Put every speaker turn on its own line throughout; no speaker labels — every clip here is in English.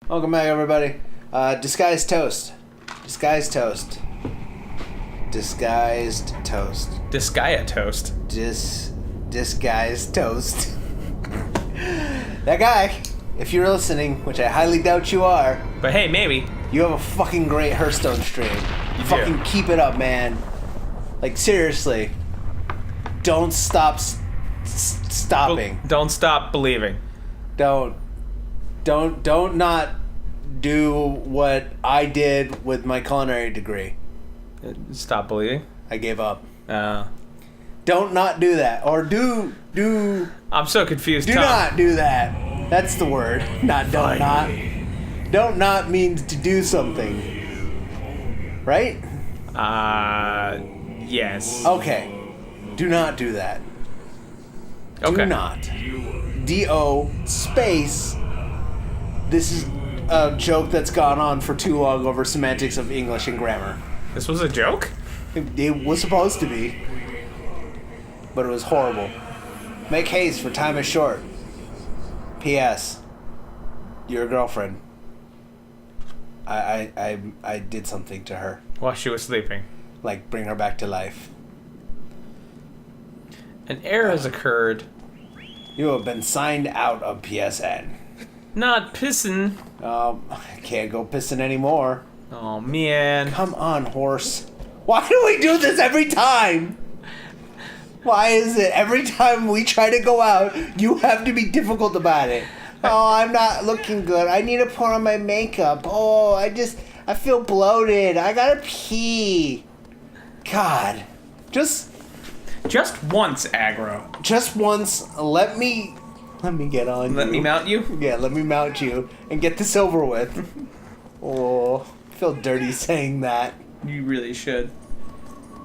Welcome back, everybody. Disguised toast. Disguised toast. Disguised toast.
Disgaea toast.
Disguised toast. That guy, if you're listening, which I highly doubt you are,
But hey, maybe.
you have a fucking great Hearthstone stream.
You
fucking
do.
keep it up, man. Like, seriously. Don't stop stopping.
Don't stop believing.
Don't not do what I did with my culinary degree.
Stop believing.
I gave up.
Uh,
Don't not do that. Or do
I'm so confused. Tom.
not do that. That's the word. Not don't not. Don't not means to do something. Right?
Yes.
Okay. Do not do that.
Okay.
Do not. D-O space. This is a joke that's gone on for too long over semantics of English and grammar.
This was a joke?
It was supposed to be. But it was horrible. Make haste, for time is short. P.S. Your girlfriend. I did something to her.
While she was sleeping.
Like, bring her back to life.
An error has occurred.
You have been signed out of PSN.
Not pissing.
I can't go pissing anymore.
Oh, man.
Come on, horse. Why do we do this every time? Why is it every time we try to go out, you have to be difficult about it? Oh, I'm not looking good. I need to put on my makeup. Oh, I feel bloated. I gotta pee. God. Just
once, aggro.
Just once, let me get on you.
Let me mount you?
Yeah, let me mount you and get this over with. Oh, I feel dirty saying that.
You really should.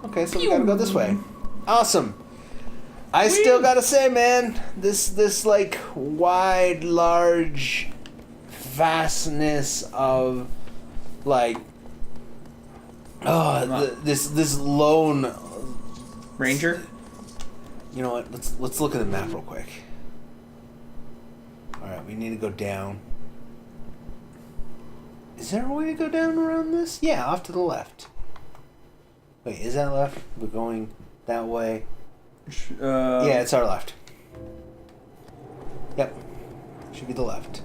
Okay, so we gotta go this way. Awesome. I still gotta say, man, this like wide, large vastness of like this lone
Ranger?
You know what? Let's look at the map real quick. All right, we need to go down. Is there a way to go down around this? Yeah, off to the left. Wait, is that left? We're going that way. Yeah, it's our left. Yep. Should be the left.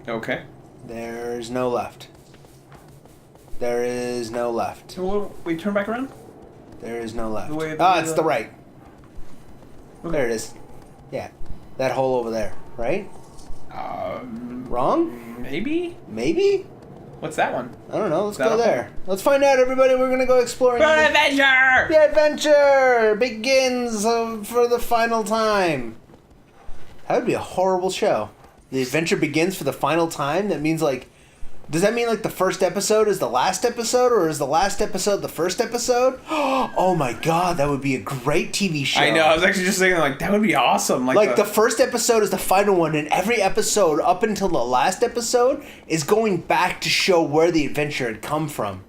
Okay.
There's no left. There is no left.
So we turn back around?
There is no left.
The
It's the right.
Okay.
There it is. Yeah. That hole over there, right? Wrong?
Maybe?
Maybe?
What's that one?
I don't know. Let's
Is that
go
a
there. Let's find out, everybody. We're going to go exploring.
For an adventure!
The adventure begins for the final time. That would be a horrible show. The adventure begins for the final time? That means, like... Does that mean, like, the first episode is the last episode? Or is the last episode the first episode? Oh, my God. That would be a great TV show.
I know. I was actually just thinking, like, that would be awesome.
Like the first episode is the final one, and every episode up until the last episode is going back to show where the adventure had come from.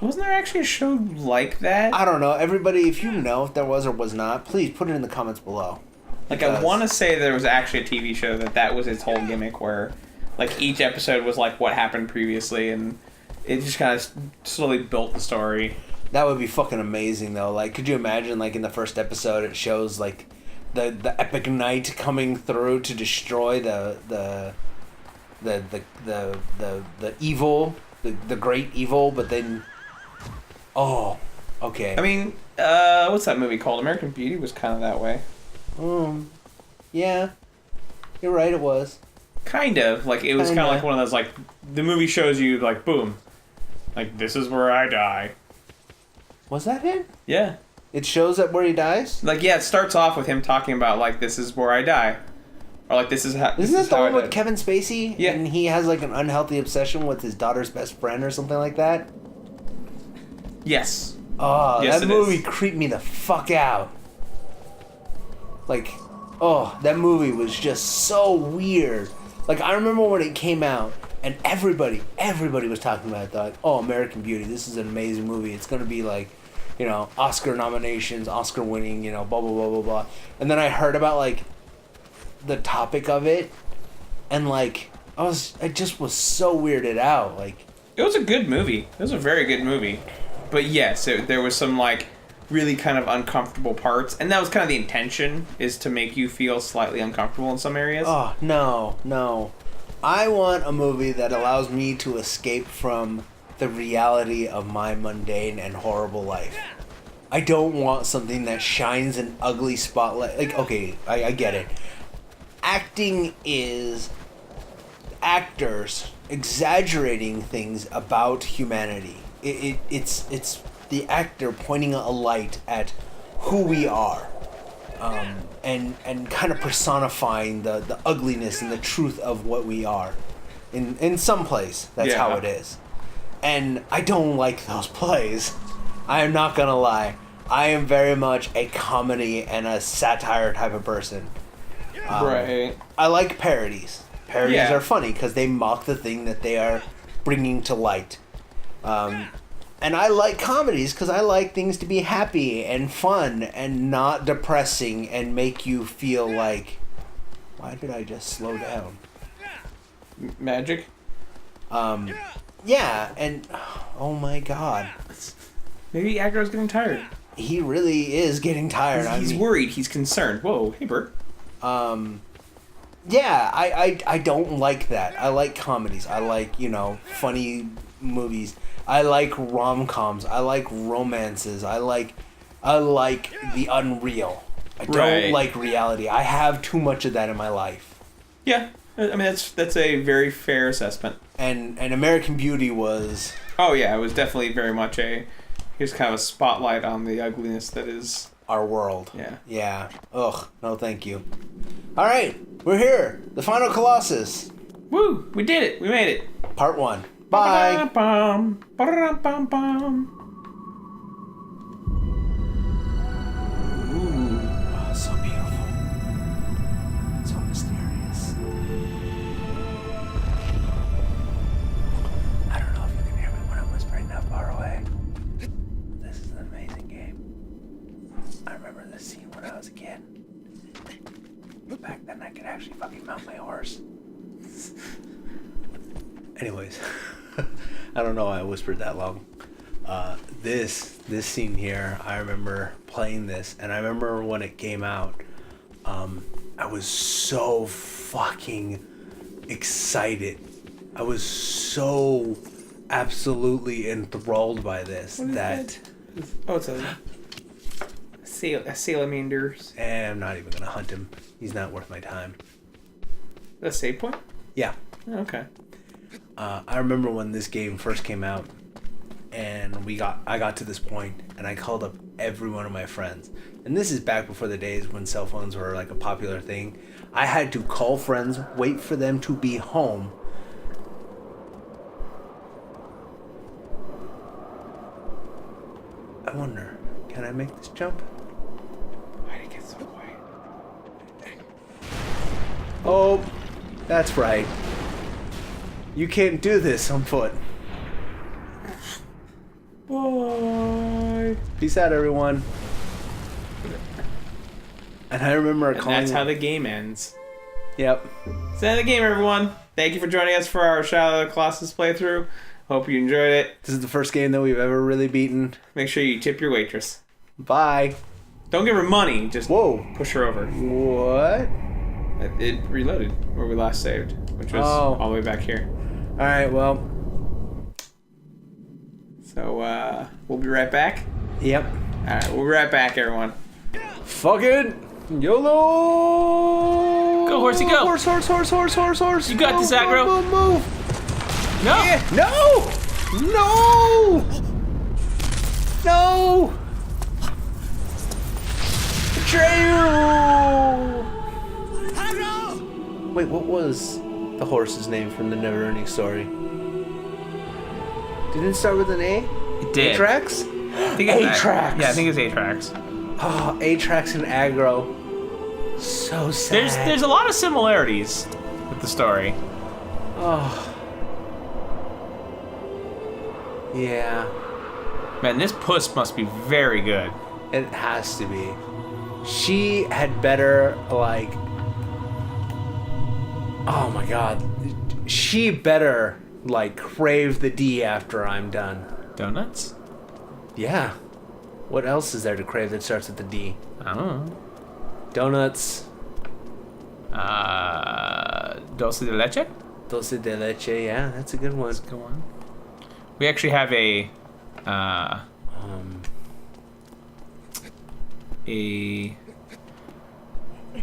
Wasn't there actually a show like that?
I don't know. Everybody, if you know if there was or was not, please put it in the comments below.
Like, I want to say there was actually a TV show that was its whole gimmick, where, like, each episode was, like, what happened previously, and it just kind of slowly built the story.
That would be fucking amazing, though. Like, could you imagine, like, in the first episode, it shows, like, the epic knight coming through to destroy the evil, the great evil, but then, oh, okay.
I mean, what's that movie called? American Beauty was kind of that way.
Yeah, you're right. It was
kind of like it was kind of like one of those, like, the movie shows you, like, boom, like, this is where I die.
Was that it?
Yeah.
It shows that where he dies.
Like, yeah, it starts off with him talking about, like, this is where I die, or like this is how.
Isn't that the one with Kevin Spacey?
Yeah.
And he has like an unhealthy obsession with his daughter's best friend or something like that.
Yes.
Oh,
yes,
that movie creeped me the fuck out. Like, oh, that movie was just so weird. Like, I remember when it came out, and everybody was talking about it. They're like, oh, American Beauty, this is an amazing movie. It's going to be like, you know, Oscar nominations, Oscar winning, you know, blah, blah, blah, blah, blah. And then I heard about, like, the topic of it, and, like, I just was so weirded out. Like,
it was a good movie. It was a very good movie. But yes, there was some, like, really kind of uncomfortable parts. And that was kind of the intention, is to make you feel slightly uncomfortable in some areas.
oh, no. I want a movie that allows me to escape from the reality of my mundane and horrible life. I don't want something that shines an ugly spotlight. Like, okay, I get it. Acting is actors exaggerating things about humanity. It's the actor pointing a light at who we are, and kind of personifying the ugliness and the truth of what we are. In some place, that's how it is. And I don't like those plays. I am not gonna lie. I am very much a comedy and a satire type of person.
Right.
I like parodies. Parodies are funny because they mock the thing that they are bringing to light. And I like comedies because I like things to be happy and fun and not depressing and make you feel like, why did I just slow down?
Magic?
Yeah, and oh my god.
Maybe Aggro's getting tired.
He really is getting tired.
He's worried. He's concerned. Whoa, hey, Bert.
Yeah, I don't like that. I like comedies. I like, funny movies. I like rom-coms. I like romances. I like the unreal. I don't like reality. I have too much of that in my life.
Yeah, I mean that's a very fair assessment.
And American Beauty was...
Oh yeah, it was definitely very much here's kind of a spotlight on the ugliness that is
our world.
Yeah.
Yeah. Ugh, no thank you. Alright, we're here. The final Colossus.
Woo! We did it! We made it!
Part 1. Bye! Ooh. Oh, so beautiful. So mysterious. I don't know if you can hear me when I'm whispering that far away. This is an amazing game. I remember this scene when I was a kid. Back then I could actually fucking mount my horse. Anyways, I don't know why I whispered that long. This scene here, I remember playing this, and I remember when it came out, I was so fucking excited. I was so absolutely enthralled by this that...
Oh, it's a salamander.
I'm not even gonna hunt him. He's not worth my time.
A save point?
Yeah.
Okay.
I remember when this game first came out, and I got to this point, and I called up every one of my friends. And this is back before the days when cell phones were like a popular thing. I had to call friends, wait for them to be home. I wonder, can I make this jump?
Why did it get so quiet?
Oh, that's right. You can't do this on foot.
Bye.
Peace out, everyone. And I remember calling...
And that's how the game ends.
Yep.
That's the end of the game, everyone. Thank you for joining us for our Shadow of the Colossus playthrough. Hope you enjoyed it.
This is the first game that we've ever really beaten.
Make sure you tip your waitress.
Bye.
Don't give her money. Just
Whoa.
Push her over.
What?
It reloaded where we last saved, which was all the way back here.
Alright, well.
So, we'll be right back.
Yep.
Alright, we'll be right back, everyone.
Fuck it. YOLO!
Go, horsey, go!
Horse, horse, horse, horse, horse, horse.
You got this, Aggro.
Move, move, move.
No!
Yeah. No! No! No! Betrayal! Wait, what was the horse's name from the Never-Ending Story? Didn't it start with an A?
It did.
Atrax?
Atrax. Yeah, I think it's Atrax.
Oh, Atrax and Aggro. So sad.
There's a lot of similarities with the story.
Oh. Yeah.
Man, this puss must be very good.
It has to be. She had better, like... Oh my god. she better like crave the D after I'm done.
Donuts?
Yeah. What else is there to crave that starts with the D?
I don't know.
Donuts.
Dulce de leche?
Dulce de leche, yeah, that's a good one.
Go on. We actually have a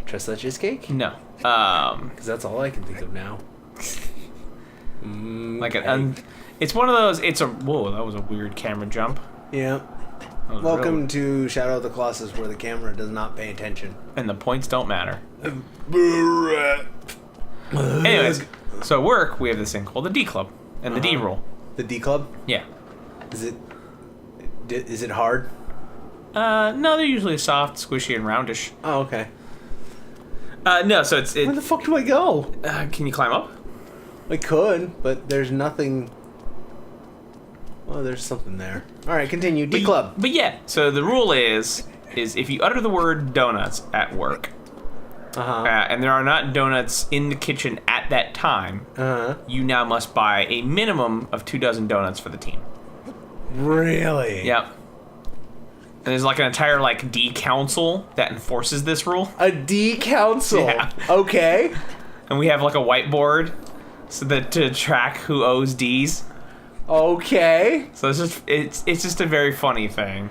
Tres leches cake?
no.
Because that's all I can think of now.
Like it's one of those. It's a whoa. That was a weird camera jump.
Yeah. Welcome to Shadow of the Colossus, where the camera does not pay attention.
And the points don't matter. Anyways, so at work we have this thing called the D Club and the D rule.
The D Club?
Yeah.
Is it hard?
No, they're usually soft, squishy, and roundish.
Oh, okay.
No, so it's.
Where the fuck do I go?
Can you climb up?
I could, but there's nothing. Well, there's something there. All right, continue. D Club.
But yeah, so the rule is if you utter the word donuts at work, and there are not donuts in the kitchen at that time, you now must buy a minimum of 24 donuts for the team.
Really?
Yep. And there's like an entire like D council that enforces this rule.
A D council.
Yeah.
Okay.
And we have like a whiteboard so that to track who owes D's.
Okay.
So it's just a very funny thing.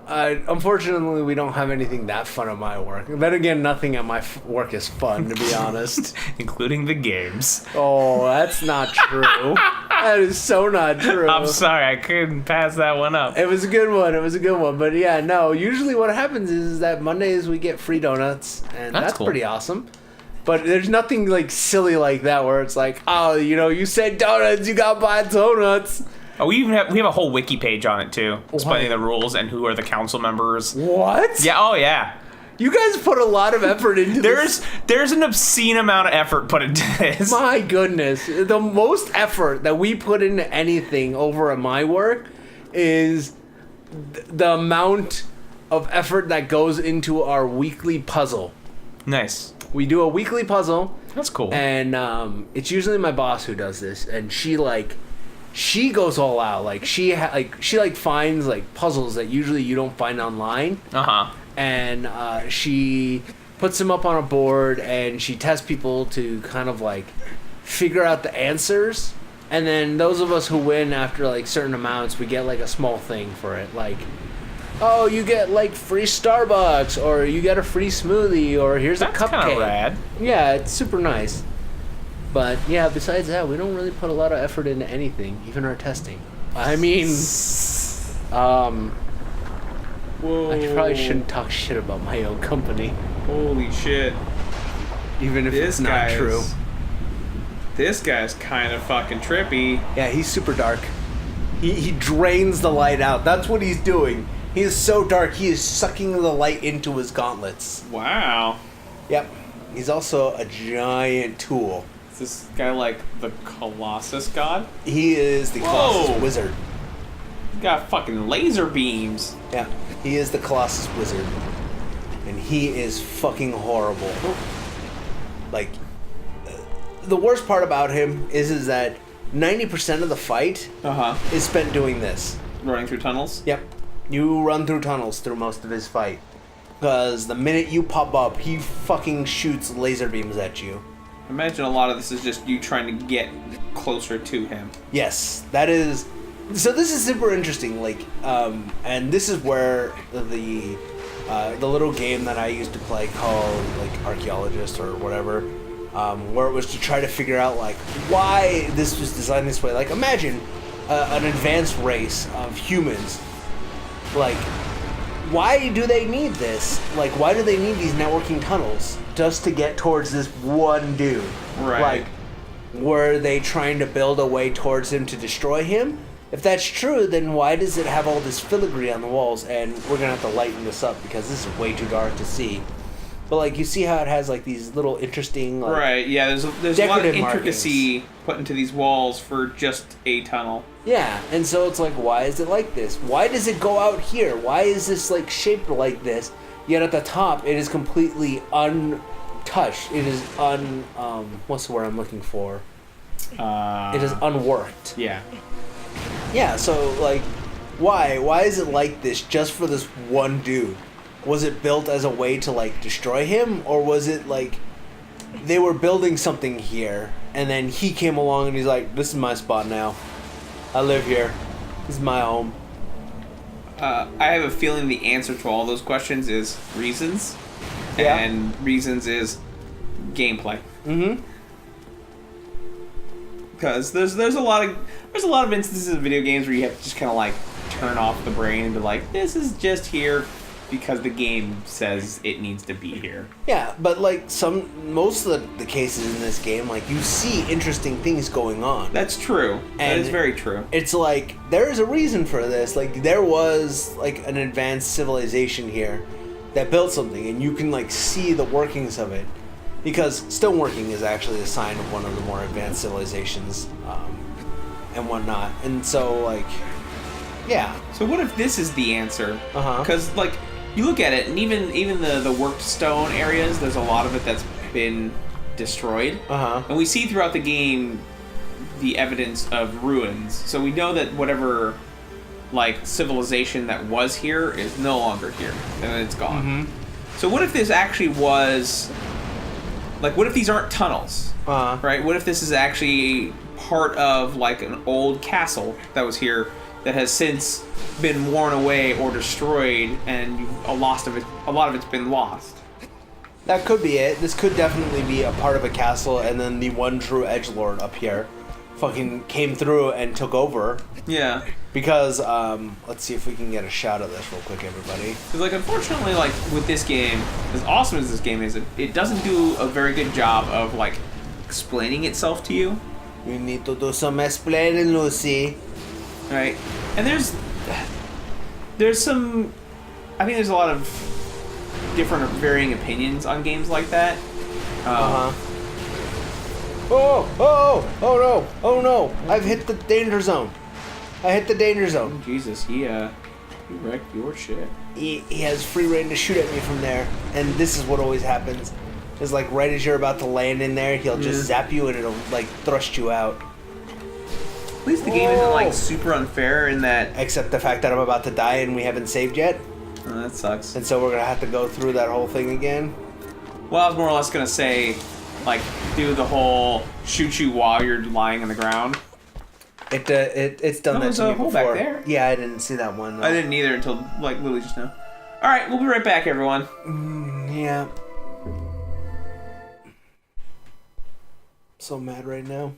Unfortunately, we don't have anything that fun at my work. Then again, nothing at my work is fun, to be honest.
Including the games.
Oh, that's not true. That is so not true.
I'm sorry, I couldn't pass that one up.
It was a good one. But yeah, no, usually what happens is that Mondays we get free donuts, and that's
cool.
pretty awesome. But there's nothing like silly like that where it's like, oh, you said donuts, you got to buy donuts.
Oh, we have a whole wiki page on it too, explaining the rules and who are the council members.
What?
Yeah. Oh yeah.
You guys put a lot of effort into this.
There's an obscene amount of effort put into this.
My goodness, the most effort that we put into anything over at my work is the amount of effort that goes into our weekly puzzle.
Nice.
We do a weekly puzzle.
That's cool.
And it's usually my boss who does this, and she goes all out. Like she finds like puzzles that usually you don't find online. And she puts them up on a board, and she tests people to kind of like figure out the answers. And then those of us who win after like certain amounts, we get like a small thing for it, like, oh, you get like free Starbucks, or you get a free smoothie, or here's a cupcake.
That's kind of rad.
Yeah, it's super nice. But yeah, besides that, we don't really put a lot of effort into anything, even our testing. I mean,
Whoa.
I probably shouldn't talk shit about my own company,
Holy shit.
even if it's not true.
This guy's kind of fucking trippy.
Yeah, he's super dark. He drains the light out. That's what he's doing. He is so dark, he is sucking the light into his gauntlets.
Wow.
Yep. He's also a giant tool.
Is this guy like the Colossus god?
He is the Colossus wizard.
He's got fucking laser beams.
Yeah, he is the Colossus wizard. And he is fucking horrible. Like, the worst part about him is that 90% of the fight is spent doing this.
Running through tunnels?
Yep. You run through tunnels through most of his fight. Because the minute you pop up, he fucking shoots laser beams at you.
Imagine a lot of this is just you trying to get closer to him.
Yes, that is... So this is super interesting, like, and this is where the little game that I used to play called, like, Archaeologist or whatever, where it was to try to figure out, like, why this was designed this way. Like, imagine an advanced race of humans. Like, why do they need this? Like, why do they need these networking tunnels just to get towards this one dude?
Right.
Like, were they trying to build a way towards him to destroy him? If that's true, then why does it have all this filigree on the walls? And we're gonna have to lighten this up because this is way too dark to see. But like, you see how it has like these little interesting, like,
right? Yeah, there's a lot of
decorative
intricacy put into these walls for just a tunnel.
Yeah, and so it's like, why is it like this? Why does it go out here? Why is this like shaped like this? Yet at the top, it is completely untouched. It is what's the word I'm looking for? It is unworked.
Yeah.
Yeah, so, like, why? Why is it like this just for this one dude? Was it built as a way to, like, destroy him? Or was it, like, they were building something here, and then he came along and he's like, this is my spot now. I live here. This is my home.
I have a feeling the answer to all those questions is reasons.
Yeah.
And reasons is gameplay.
Mm-hmm.
Because there's a lot of instances of video games where you have to just kind of like turn off the brain and be like, this is just here because the game says it needs to be here.
Yeah, but like most of the cases in this game, like you see interesting things going on.
That's true. That is very true.
It's like there is a reason for this. Like there was like an advanced civilization here that built something, and you can like see the workings of it. Because stoneworking is actually a sign of one of the more advanced civilizations, and whatnot. And so, like, yeah.
So what if this is the answer?
Uh-huh.
Because, like, you look at it, and even the worked stone areas, there's a lot of it that's been destroyed.
Uh-huh.
And we see throughout the game the evidence of ruins. So we know that whatever, like, civilization that was here is no longer here. And it's gone.
Mm-hmm.
So what if this actually was... Like, what if these aren't tunnels? Right? What if this is actually part of, like, an old castle that was here that has since been worn away or destroyed, and a lot of it's been lost?
That could be it. This could definitely be a part of a castle, and then the one true edgelord up here fucking came through and took over.
Yeah.
Because, let's see if we can get a shot of this real quick, everybody.
Because, like, unfortunately, like, with this game, as awesome as this game is, it doesn't do a very good job of, like, explaining itself to you.
You need to do some explaining, Lucy.
Right? And there's some... I think there's a lot of different varying opinions on games like that.
Oh no! Oh no! I've hit the danger zone. I hit the danger zone.
Oh, Jesus, he wrecked your shit.
He has free reign to shoot at me from there, and this is what always happens. Is like right as you're about to land in there, he'll just zap you and it'll like thrust you out.
At least the game isn't like super unfair in that.
Except the fact that I'm about to die and we haven't saved yet.
Oh, that sucks.
And so we're gonna have to go through that whole thing again.
Well, I was more or less gonna say, like, do the whole shoot you while you're lying on the ground.
It's done that to me before.
Back there.
Yeah, I didn't see that one.
I didn't either until like literally just now. All right, we'll be right back, everyone.
Yeah. So mad right now.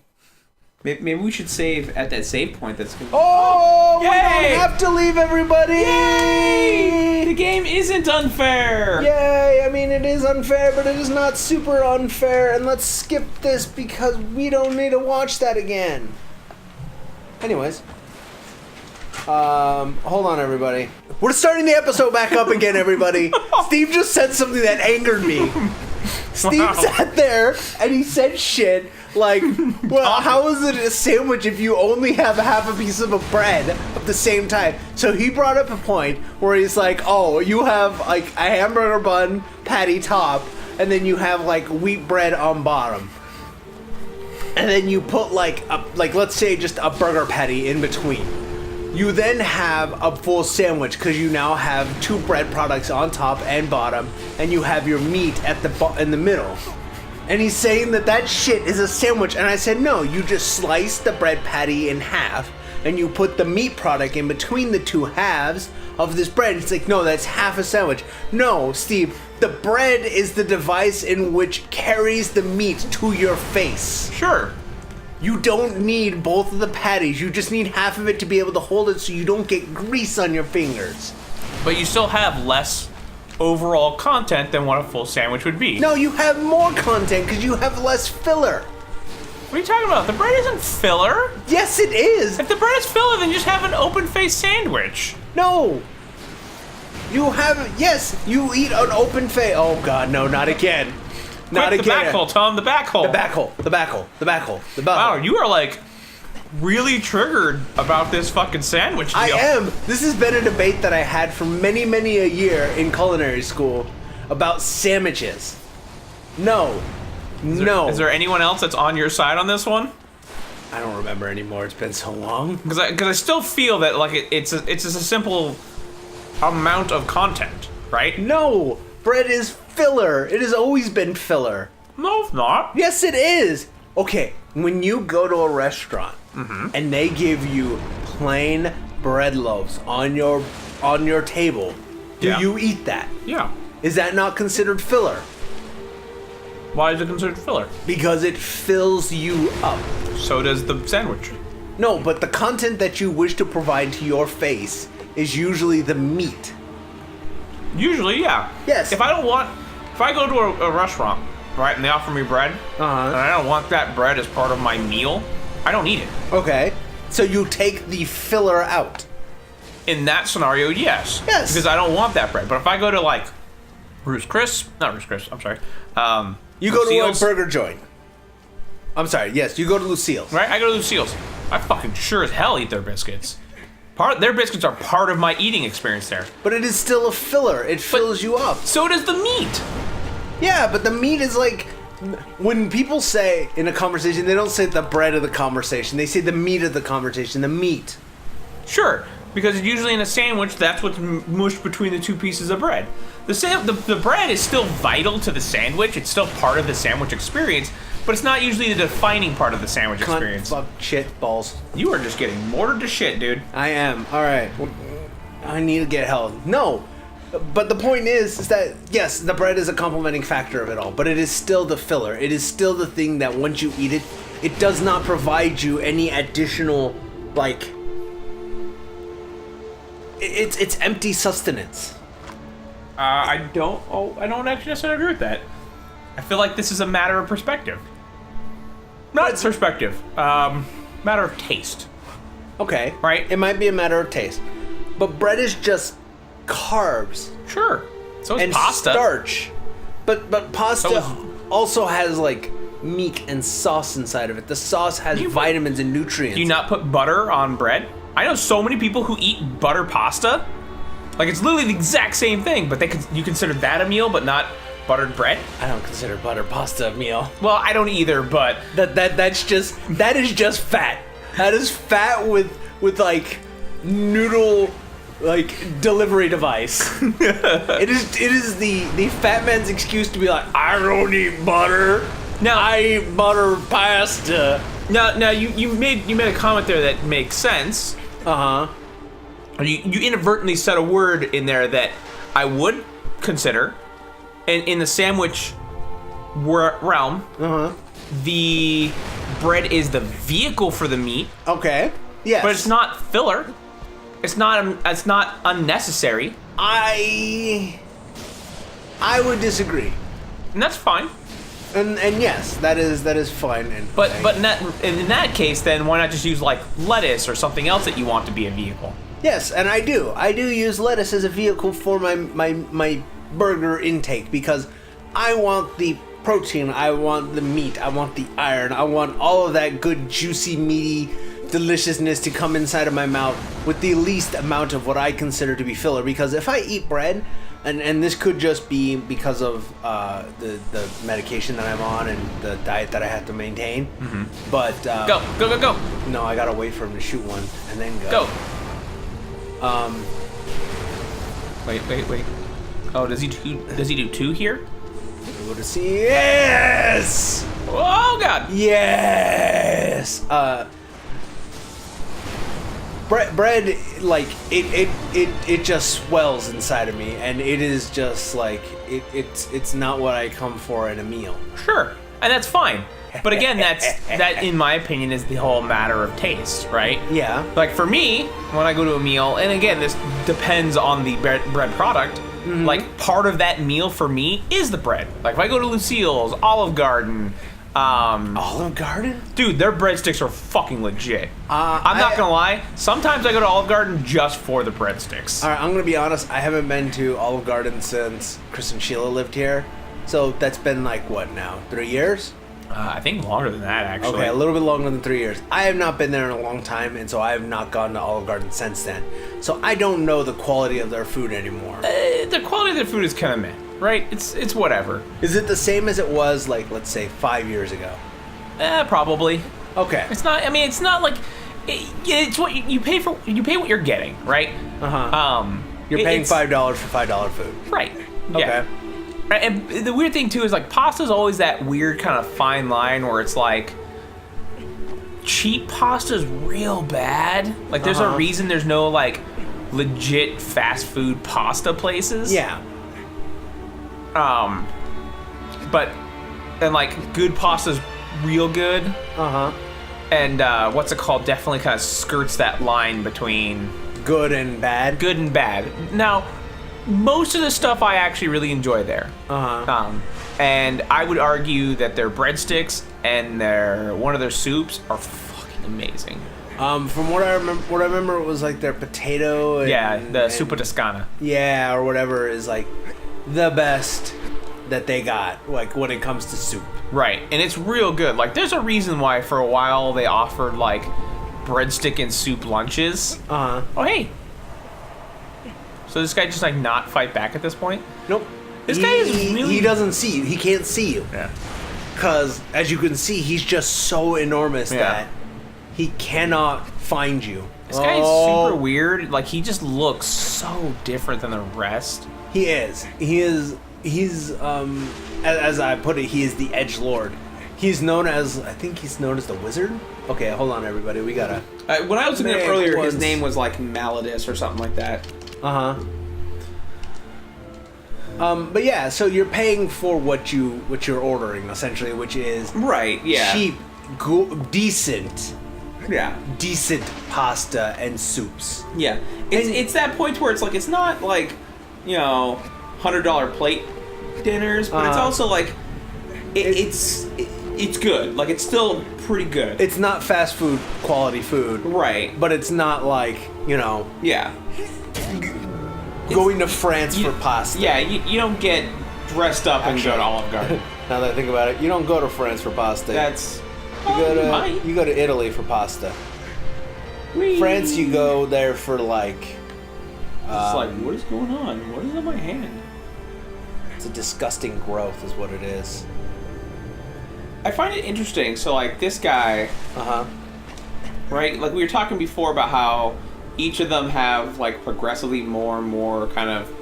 Maybe we should save at that save point. That's good.
Oh, we
Yay!
don't have to leave, everybody!
Yay! The game isn't unfair!
Yay! I mean, it is unfair, but it is not super unfair. And let's skip this because we don't need to watch that again. Anyways. Hold on, everybody. We're starting the episode back up again, everybody. Steve just said something that angered me. Steve sat there and he said shit like, well, how is it a sandwich if you only have half a piece of bread at the same time? So he brought up a point where he's like, oh, you have like a hamburger bun patty top, and then you have like wheat bread on bottom. And then you put like let's say just a burger patty in between. You then have a full sandwich because you now have two bread products on top and bottom, and you have your meat at in the middle. And he's saying that shit is a sandwich, and I said no. You just slice the bread patty in half, and you put the meat product in between the two halves of this bread. It's like, no, that's half a sandwich. No, Steve, the bread is the device in which carries the meat to your face.
Sure.
You don't need both of the patties. You just need half of it to be able to hold it so you don't get grease on your fingers.
But you still have less overall content than what a full sandwich would be.
No, you have more content because you have less filler.
What are you talking about? The bread isn't filler.
Yes, it is.
If the bread is filler, then just have an open-faced sandwich.
No. You have, yes, you eat an open face. Oh, God, no, not again. Not
Quick,
again.
the back hole, Tom, the back hole.
The back hole, the back hole, the back hole, the back
Wow,
hole.
you are like really triggered about this fucking sandwich deal.
I am. This has been a debate that I had for many, many a year in culinary school about sandwiches. No. No.
Is there anyone else that's on your side on this one?
I don't remember anymore. It's been so long.
Because I still feel that like it's just a simple amount of content, right?
No, bread is filler. It has always been filler.
No, it's not.
Yes, it is. Okay, when you go to a restaurant and they give you plain bread loaves on your table, do you eat that?
Yeah.
Is that not considered filler?
Why is it considered filler?
Because it fills you up.
So does the sandwich.
No, but the content that you wish to provide to your face is usually the meat.
Usually, yeah.
Yes.
If I go to a restaurant, right, and they offer me bread, and I don't want that bread as part of my meal, I don't eat it.
Okay. So you take the filler out.
In that scenario, yes.
Yes.
Because I don't want that bread. But if I go to, like, not Ruth's Chris, I'm sorry.
You go to a
Lucille's,
burger joint. I'm sorry, yes, you go to Lucille's.
right? I go to Lucille's. I fucking sure as hell eat their biscuits. Their biscuits are part of my eating experience there.
But it is still a filler. It fills you up.
So does the meat.
Yeah, but the meat is like... When people say in a conversation, they don't say the bread of the conversation. They say the meat of the conversation, the meat.
Sure, because usually in a sandwich, that's what's mushed between the two pieces of bread. The bread is still vital to the sandwich. It's still part of the sandwich experience, but it's not usually the defining part of the sandwich experience.
Fuck, shit, balls.
You are just getting mortared to shit, dude.
I am. All right. I need to get held. No. But the point is that, yes, the bread is a complementing factor of it all, but it is still the filler. It is still the thing that once you eat it, it does not provide you any additional, like... It's empty sustenance.
I don't actually necessarily agree with that. I feel like this is a matter of perspective. Not perspective. Matter of taste.
Okay.
Right?
It might be a matter of taste. But bread is just carbs.
Sure. So is
and
pasta.
Starch. But pasta
So
also has like meat and sauce inside of it. The sauce has vitamins and nutrients.
Do you not put butter on bread? I know so many people who eat butter pasta. Like it's literally the exact same thing, but you consider that a meal, but not buttered bread?
I don't consider butter pasta a meal.
Well, I don't either, but
that is just fat. That is fat with like noodle like delivery device. it is the fat man's excuse to be like, I don't eat butter.
Now
I eat butter pasta.
Now you made a comment there that makes sense. You inadvertently said a word in there that I would consider, and in the sandwich realm, the bread is the vehicle for the meat.
Okay. Yes.
But it's not filler. It's not unnecessary.
I would disagree.
And that's fine.
And yes, that is fine.
But in that case, then why not just use like lettuce or something else that you want to be a vehicle?
Yes, and I do use lettuce as a vehicle for my burger intake because I want the protein, I want the meat, I want the iron, I want all of that good juicy meaty deliciousness to come inside of my mouth with the least amount of what I consider to be filler. Because if I eat bread, and this could just be because of the medication that I'm on and the diet that I have to maintain. But
go.
No, I gotta wait for him to shoot one and then go.
Wait. Oh, does he do two here?
Go to see. Yes.
Oh God.
Yes. Bread, like it just swells inside of me, and it is just like it's not what I come for in a meal.
Sure, and that's fine. But again, that in my opinion is the whole matter of taste, right?
Yeah.
Like for me, when I go to a meal, and again, this depends on the bread product. Like part of that meal for me is the bread. Like if I go to Lucille's, Olive Garden.
Olive Garden?
Dude, their breadsticks are fucking legit. I'm not gonna lie. Sometimes I go to Olive Garden just for the breadsticks.
All right, I'm gonna be honest. I haven't been to Olive Garden since Chris and Sheila lived here, so that's been like what now? 3 years?
I think longer than that, actually.
Okay, a little bit longer than 3 years. I have not been there in a long time, and so I have not gone to Olive Garden since then. So I don't know the quality of their food anymore.
The quality of their food is kind of meh, right? It's whatever.
Is it the same as it was, like, let's say 5 years ago?
Probably.
Okay.
It's not. I mean, it's not like it's what you pay for. You pay what you're getting, right?
You're paying $5 for $5 food.
Right. Yeah. Okay. And the weird thing too is like pasta's always that weird kind of fine line where it's like cheap pasta's real bad. Like there's a reason there's no like legit fast food pasta places.
Yeah.
But and like good pasta's real good. And what's it called? Definitely kind of skirts that line between
good and bad.
Good and bad. Now, most of the stuff I actually really enjoy there. And I would argue that their breadsticks and one of their soups are fucking amazing.
From what I remember, it was like their potato. And,
the Suppa Toscana.
Yeah, or whatever is like the best that they got. Like when it comes to soup.
Right, and it's real good. Like, there's a reason why for a while they offered like breadstick and soup lunches. Oh, hey. So this guy just like not fight back at this point?
Nope.
This guy is really...
He doesn't see you. He can't see you.
Yeah.
Because, as you can see, he's just so enormous that he cannot find you.
This guy is super weird. Like, he just looks so different than the rest.
He is. He's as I put it, he is the edgelord. He's known as, I think he's known as the wizard. Okay, hold on, everybody. We gotta...
when I was looking up earlier, his name was like Maladus or something like that.
But yeah, so you're paying for what you're ordering essentially, which is cheap, decent pasta and soups.
Yeah, it's that point where it's like it's not like $100 plate dinners, but it's also like it's good. Like it's still pretty good.
It's not fast food quality food,
right?
But it's not like going to France for pasta.
Yeah, you don't get dressed up and go to Olive Garden.
Now that I think about it, you don't go to France for pasta. You go to Italy for pasta. France, you go there for like.
It's like, what is going on? What is in my hand?
It's a disgusting growth, is what it is.
I find it interesting. So like this guy. Right, like we were talking before about how each of them have like progressively more and more kind of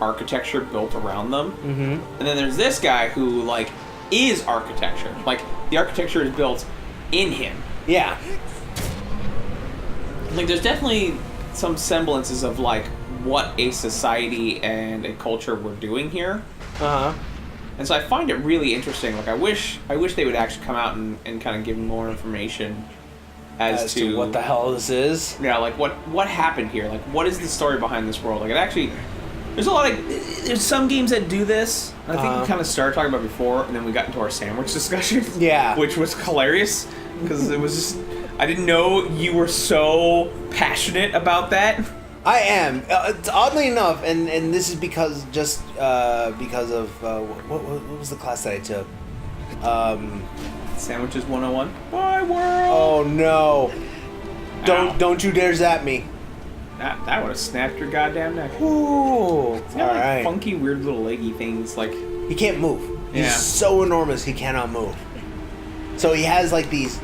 architecture built around them. And then there's this guy who like is architecture. Like the architecture is built in him.
Yeah.
Like there's definitely some semblances of like what a society and a culture were doing here. And so I find it really interesting. Like I wish they would actually come out and kind of give more information as to
what the hell this is.
Yeah, like what happened here? Like what is the story behind this world? Like it actually, there's some games that do this. I think we kind of started talking about before, and then we got into our sandwich discussion.
Yeah,
which was hilarious because it was just, I didn't know you were so passionate about that.
I am. Oddly enough, and this is because of what was the class that I took?
Sandwiches 101. Bye world.
Oh no! Don't you dare zap me.
That would have snapped your goddamn neck.
Ooh!
It's got like funky, weird little leggy things. Like
he can't move. He's so enormous he cannot move. So he has like these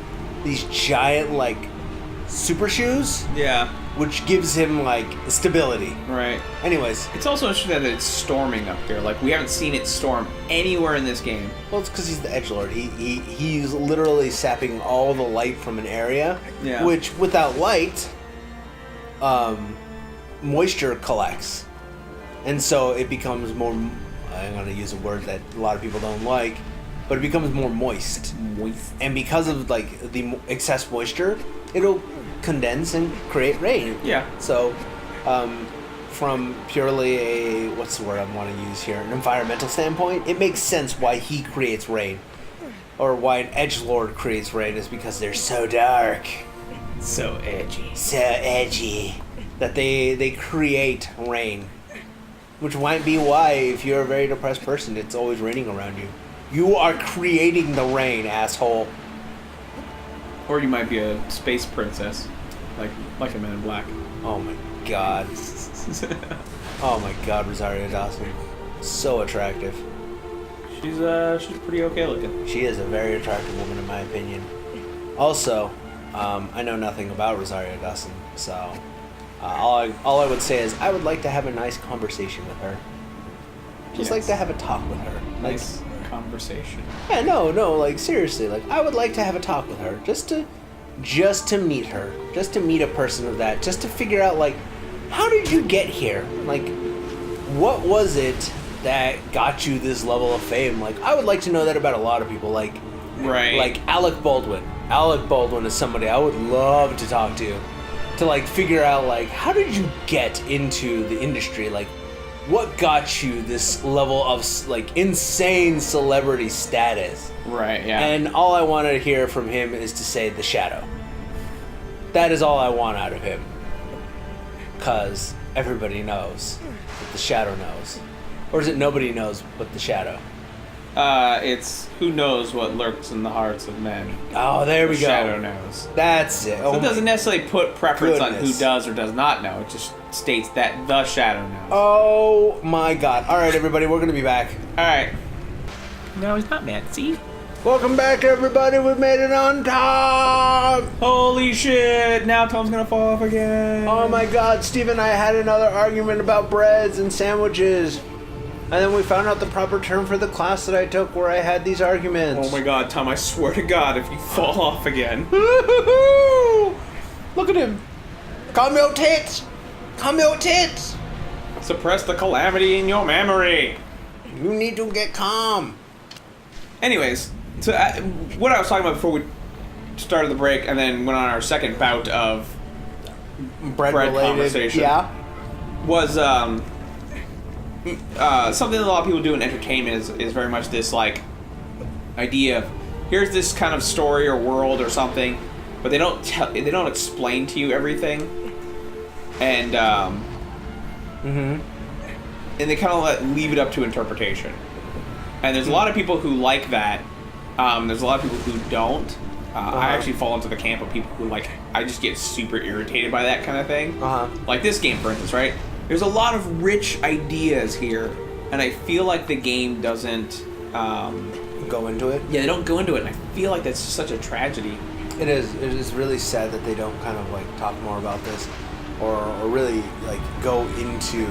giant like super shoes.
Yeah.
Which gives him like stability.
Right.
Anyways,
it's also interesting that it's storming up here. Like we haven't seen it storm anywhere in this game.
Well, it's because he's the edgelord. He's literally sapping all the light from an area.
Yeah.
Which without light, moisture collects, and so it becomes more. I'm gonna use a word that a lot of people don't like, but it becomes more moist. And because of like the excess moisture, it'll condense and create rain.
Yeah.
So, from purely a what's the word I want to use here, an environmental standpoint, it makes sense why he creates rain, or why an edgelord creates rain is because they're so dark,
so
edgy, that they create rain. Which might be why, if you're a very depressed person, it's always raining around you. You are creating the rain, asshole.
Or you might be a space princess, like a Man in Black.
Oh my god. Oh my god, Rosario Dawson. So attractive.
She's pretty okay looking.
She is a very attractive woman in my opinion. Also, I know nothing about Rosario Dawson, so all I would say is I would like to have a nice conversation with her. Just like to have a talk with her.
Nice conversation.
Yeah, no, like seriously, like I would like to have a talk with her, just to meet her, just to meet a person of that, just to figure out like, how did you get here? Like, what was it that got you this level of fame? Like, I would like to know that about a lot of people. Like,
right,
like Alec Baldwin. Alec Baldwin is somebody I would love to talk to like figure out like, how did you get into the industry? Like, what got you this level of like insane celebrity status?
Right, yeah.
And all I wanted to hear from him is to say the Shadow. That is all I want out of him. Because everybody knows that the Shadow knows. Or is it nobody knows but the Shadow?
It's who knows what lurks in the hearts of men.
Oh, there we go.
Shadow knows.
That's it.
So it doesn't necessarily put preference on who
goodness.
does or does not know. It just states that the Shadow knows.
Oh my god. Alright, everybody, we're going to be back.
Alright. No, he's not mad. See?
Welcome back, everybody. We made it on time.
Holy shit! Now Tom's gonna fall off again.
Oh my god, Steve and I had another argument about breads and sandwiches. And then we found out the proper term for the class that I took where I had these arguments.
Oh my god, Tom, I swear to god, if you fall off again.
Look at him. Calm your tits. Calm your tits.
Suppress the calamity in your memory.
You need to get calm.
Anyways, so what I was talking about before we started the break and then went on our second bout of bread conversation.
Yeah.
Was something that a lot of people do in entertainment is very much this like idea of here's this kind of story or world or something, but they don't explain to you everything, and and they kind of leave it up to interpretation. And there's a lot of people who like that. There's a lot of people who don't. I actually fall into the camp of people who like. I just get super irritated by that kind of thing. Like this game, for instance, right? There's a lot of rich ideas here, and I feel like the game doesn't
go into it.
Yeah, they don't go into it, and I feel like that's just such a tragedy.
It is. It is really sad that they don't kind of like talk more about this, or really like go into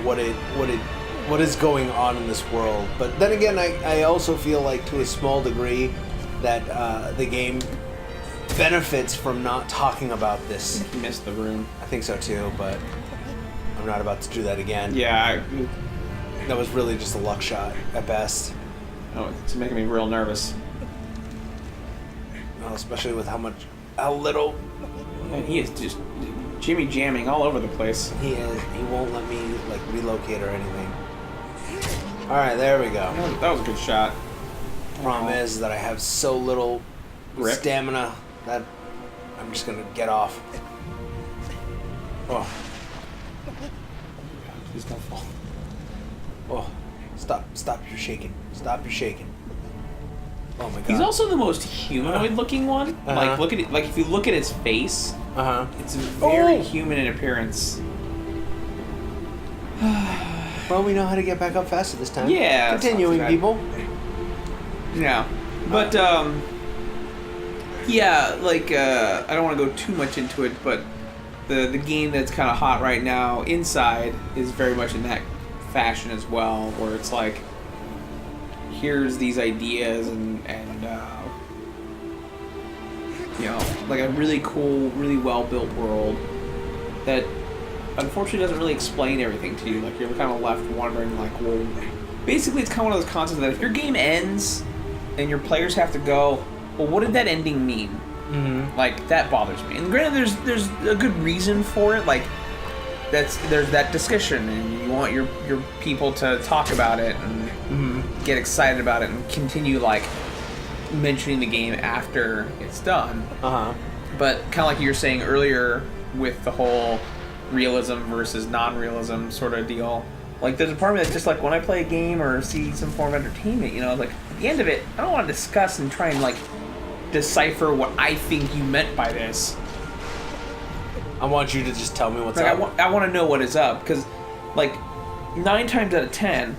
what is going on in this world. But then again, I also feel like to a small degree that the game benefits from not talking about this.
You missed the room.
I think so too, but I'm not about to do that again.
Yeah.
That was really just a luck shot at best.
Oh, it's making me real nervous.
Well, especially with how little.
And he is just Jimmy jamming all over the place.
He is. He won't let me like relocate or anything. All right, there we go.
That was a good shot.
Problem is that I have so little
Rip.
stamina that I'm just gonna get off. Oh,
He's gonna fall.
oh! Stop your shaking! Stop your shaking! Oh my god!
He's also the most humanoid-looking one. Like, look at it. Like, if you look at his face, it's very human in appearance.
Well, we know how to get back up faster this time.
Yeah.
Continuing, people.
Yeah, but yeah, like I don't want to go too much into it, but the game that's kind of hot right now, Inside, is very much in that fashion as well, where it's like, here's these ideas and you know, like a really cool, really well-built world that unfortunately doesn't really explain everything to you. Like, you're kind of left wondering, like, well, basically it's kind of one of those concepts that if your game ends and your players have to go, well, what did that ending mean?
Mm-hmm.
Like, that bothers me. And granted, there's a good reason for it. Like, there's that discussion, and you want your people to talk about it and get excited about it and continue, like, mentioning the game after it's done. But kind of like you were saying earlier with the whole realism versus non-realism sort of deal, like, there's a part of me that's just like, when I play a game or see some form of entertainment, you know, like, at the end of it, I don't want to discuss and try and, like, decipher what I think you meant by this.
I want you to just tell me what's
like,
up.
I want to know what is up, because, like, 9 times out of 10,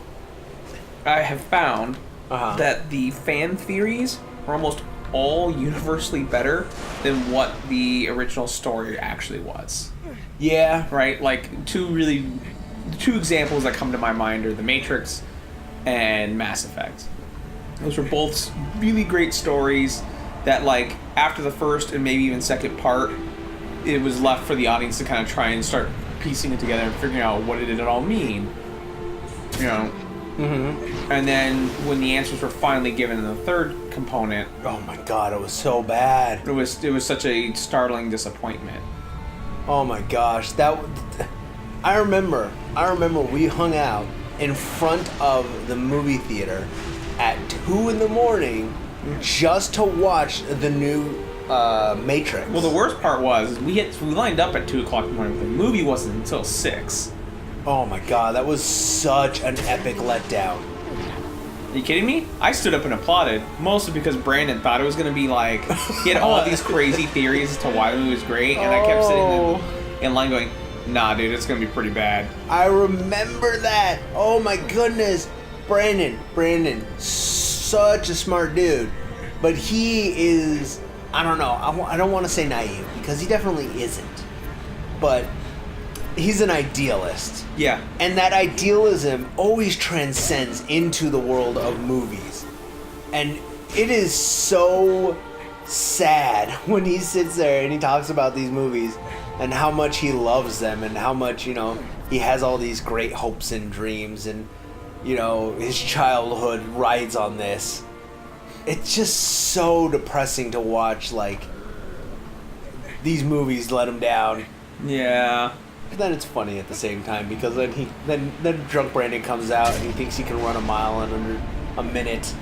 I have found that the fan theories are almost all universally better than what the original story actually was.
Yeah.
Right? Like, two examples that come to my mind are The Matrix and Mass Effect. Those were both really great stories that, like, after the first and maybe even second part, it was left for the audience to kind of try and start piecing it together and figuring out what did it all mean. You know? Mm-hmm. And then when the answers were finally given in the third component...
Oh my god, it was so bad.
It was such a startling disappointment.
Oh my gosh, I remember we hung out in front of the movie theater at 2 a.m. just to watch the new Matrix.
Well, the worst part was we lined up at 2 o'clock in the morning, but the movie wasn't until 6.
Oh my god, that was such an epic letdown.
Are you kidding me? I stood up and applauded, mostly because Brandon thought it was going to be like, he had all these crazy theories as to why the movie was great, and I kept sitting in line going, nah, dude, it's going to be pretty bad.
I remember that. Oh my goodness. Brandon, such a smart dude. But he is, I don't know, I don't want to say naive, because he definitely isn't. But he's an idealist.
Yeah.
And that idealism always transcends into the world of movies. And it is so sad when he sits there and he talks about these movies and how much he loves them and how much, you know, he has all these great hopes and dreams and, you know, his childhood rides on this. It's just so depressing to watch, like, these movies let him down.
Yeah.
But then it's funny at the same time because then drunk Brandon comes out and he thinks he can run a mile in under a minute.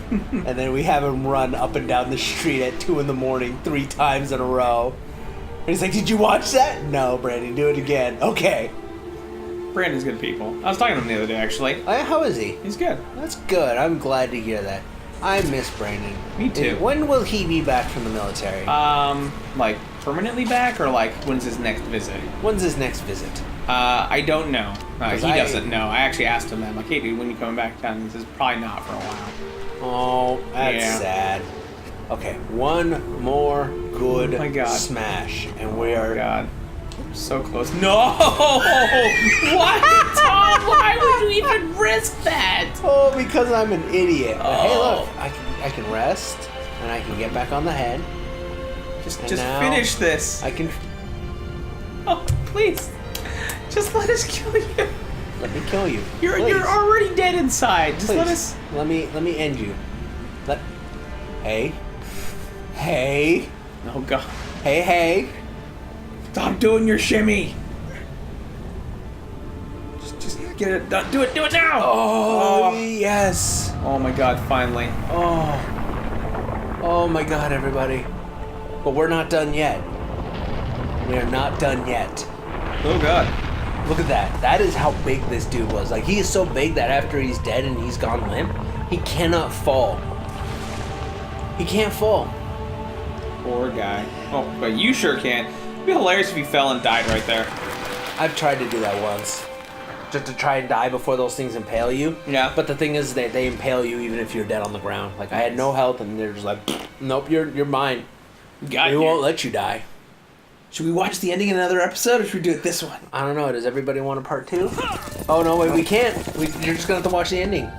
And then we have him run up and down the street at 2 a.m. 3 times in a row. And he's like, did you watch that? No, Brandon, do it again. Okay.
Brandon's good people. I was talking to him the other day, actually.
How is he?
He's good.
That's good. I'm glad to hear that. I miss Brandon.
Me too.
When will he be back from the military?
Like, permanently back, or like, when's his next visit?
When's his next visit?
I don't know. He doesn't know. I actually asked him that. I'm like, hey, dude, when you coming back down? He says, probably not for a while.
Oh, that's sad. Okay, one more good smash, and we are...
Oh, God. So close. No! What? Tom, why would you even risk that?
Oh, because I'm an idiot. But hey, look, I can rest, and I can get back on the head.
Just finish this.
I can...
Oh, please. Just let us kill you.
Let me kill you.
You're already dead inside. Just let us...
Let me end you. Hey.
Oh, God.
Hey.
Stop doing your shimmy. Just get it done. Do it now.
Oh, yes.
Oh my God, finally.
Oh my God, everybody. But we're not done yet. We are not done yet.
Oh God.
Look at that. That is how big this dude was. Like, he is so big that after he's dead and he's gone limp, he cannot fall. He can't fall.
Poor guy. Oh, but you sure can. It'd be hilarious if he fell and died right there.
I've tried to do that once. Just to try and die before those things impale you.
Yeah.
But the thing is, they impale you even if you're dead on the ground. Like, I had no health, and they're just like, nope, you're mine. We won't let you die.
Should we watch the ending in another episode, or should we do it this one?
I don't know. Does everybody want a part 2? Oh, no, wait, we can't. You're just going to have to watch the ending.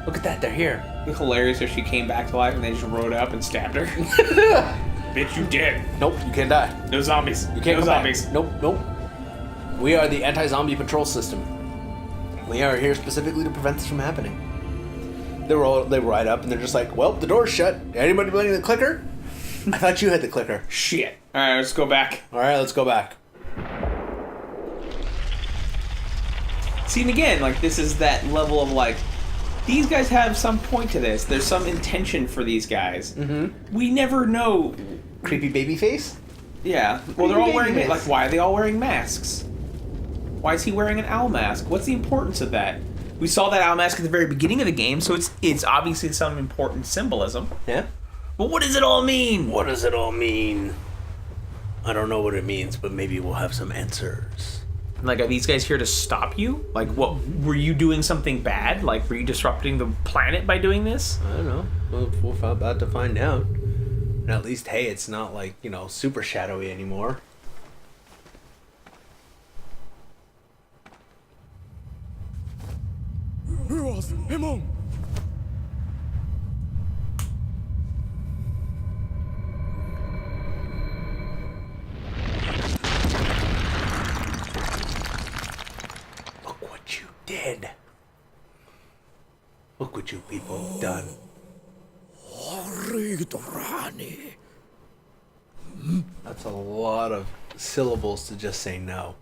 Look at that. They're here.
It'd be hilarious if she came back to life and they just rode up and stabbed her. Bitch, you dead.
Nope, you can't die.
No zombies.
You can't
no
come
zombies.
Back. Nope. We are the anti-zombie patrol system. We are here specifically to prevent this from happening. They ride up and they're just like, well, the door's shut. Anybody playing the clicker? I thought you had the clicker.
Shit. Alright, let's go back.
Alright, let's go back.
See, and again, like, this is that level of, like, these guys have some point to this. There's some intention for these guys. Mm-hmm. We never know.
Creepy baby face?
Yeah. Well, they're all wearing... Like, why are they all wearing masks? Why is he wearing an owl mask? What's the importance of that? We saw that owl mask at the very beginning of the game, so it's obviously some important symbolism.
Yeah.
But what does it all mean?
What does it all mean? I don't know what it means, but maybe we'll have some answers.
Like, are these guys here to stop you? Like, what, were you doing something bad? Like, were you disrupting the planet by doing this?
I don't know. We're about to find out. And at least, hey, it's not like, super shadowy anymore. Look what you did. Look what you people have done. That's a lot of syllables to just say no.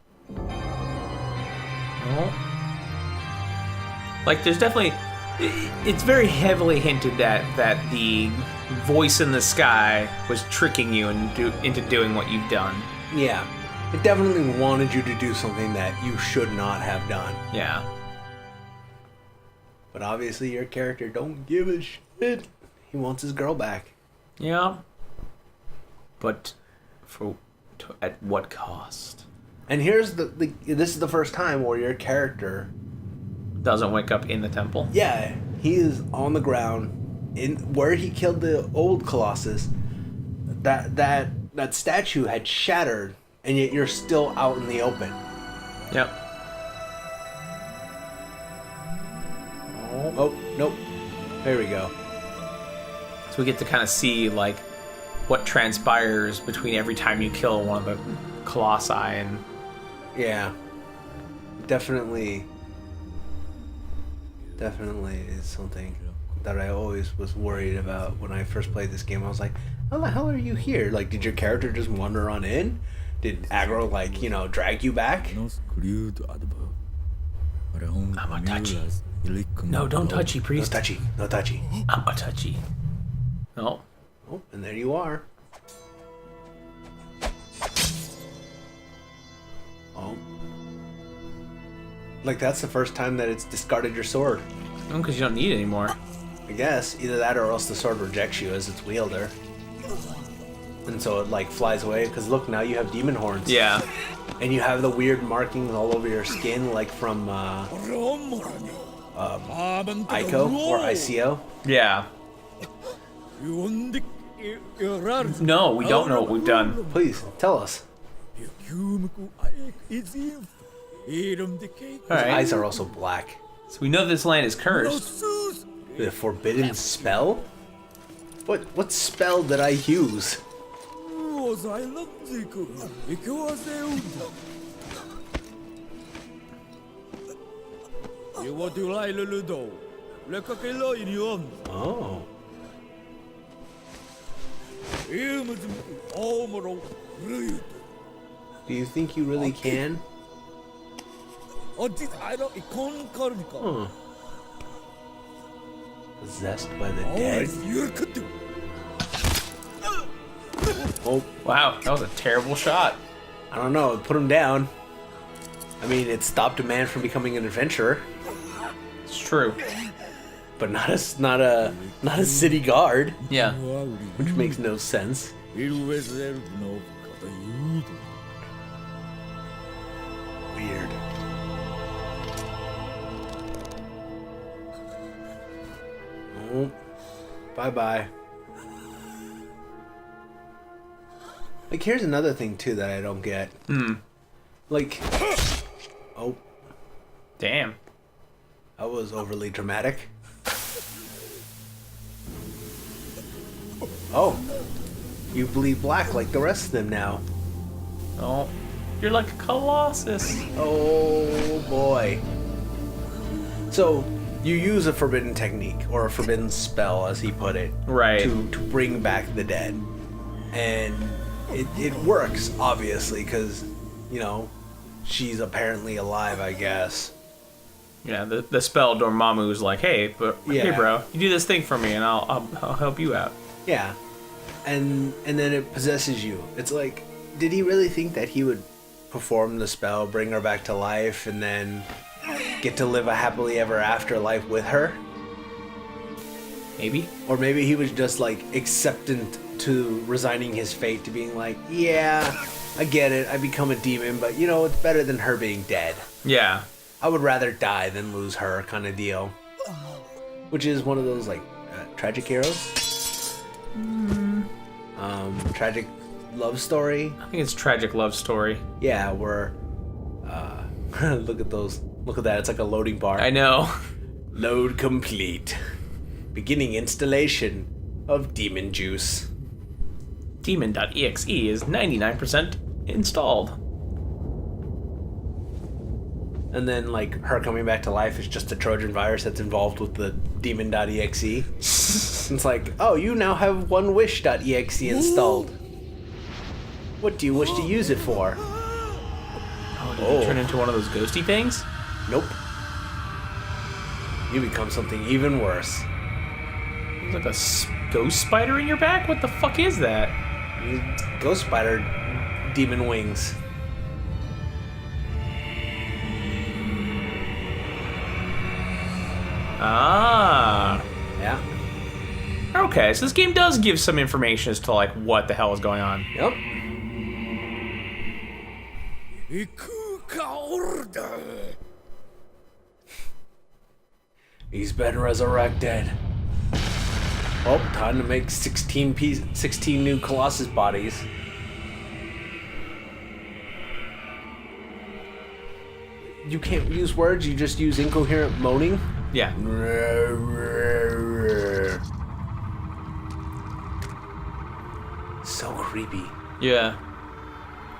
Like, there's definitely... It's very heavily hinted that the voice in the sky was tricking you into doing what you've done.
Yeah. It definitely wanted you to do something that you should not have done.
Yeah.
But obviously your character don't give a shit. He wants his girl back.
Yeah. But at what cost?
And here's this is the first time where your character
doesn't wake up in the temple.
Yeah, he is on the ground in where he killed the old Colossus. That statue had shattered, and yet you're still out in the open.
Yep.
Oh, nope. There we go.
So we get to kind of see, like, what transpires between every time you kill one of the Colossi and...
Yeah. Definitely is something that I always was worried about when I first played this game. I was like, how the hell are you here? Like, did your character just wander on in? Did aggro, like, drag you back?
I'm a touchy. No, don't touchy, priest.
No touchy.
I'm a touchy. No.
Oh, and there you are. Oh. Like, that's the first time that it's discarded your sword.
No, because you don't need it anymore.
I guess. Either that or else the sword rejects you as its wielder. And so it, like, flies away. Because look, now you have demon horns.
Yeah.
And you have the weird markings all over your skin, like from, Ico or ICO.
Yeah. No, we don't know what we've done.
Please, tell us. His eyes are also black.
So we know this land is cursed.
The forbidden spell? What spell did I use? Oh. Do you think you really can? Possessed by the dead? Oh,
Wow, that was a terrible shot.
I don't know. Put him down. I mean, it stopped a man from becoming an adventurer,
It's true.
but not a city guard,
Yeah.
which makes no sense. Weird. Oh, bye-bye. Like, here's another thing, too, that I don't get. Like, oh,
Damn.
that was overly dramatic. Oh, you bleed black like the rest of them now.
Oh, you're like a Colossus.
Oh, boy. So, you use a forbidden technique, or a forbidden spell, as he put it.
Right.
To bring back the dead. And it works, obviously, because, she's apparently alive, I guess.
Yeah, the spell Dormammu's like, hey, hey, bro, you do this thing for me, and I'll help you out.
Yeah. And then it possesses you. It's like, did he really think that he would perform the spell, bring her back to life, and then get to live a happily ever after life with her?
Maybe.
Or maybe he was just, like, acceptant to resigning his fate, to being like, yeah, I get it, I become a demon, but, it's better than her being dead.
Yeah.
I would rather die than lose her, kind of deal. Which is one of those, like, tragic heroes. Tragic love story.
I think it's tragic love story.
Yeah, where look at those. Look at that. It's like a loading bar.
I know.
Load complete. Beginning installation of Demon Juice.
Demon.exe is 99% installed.
And then, like, her coming back to life is just a Trojan virus that's involved with the Demon.exe. It's like, oh, you now have one Wish.exe installed. What do you wish to use it for?
Oh, did you turn into one of those ghosty things?
Nope. You become something even worse.
There's like a ghost spider in your back? What the fuck is that?
Ghost spider demon wings.
Ah.
Yeah.
Okay, so this game does give some information as to, like, what the hell is going on.
Yep. He's been resurrected. Well, time to make 16 new Colossus bodies. You can't use words, you just use incoherent moaning?
Yeah.
So creepy.
Yeah.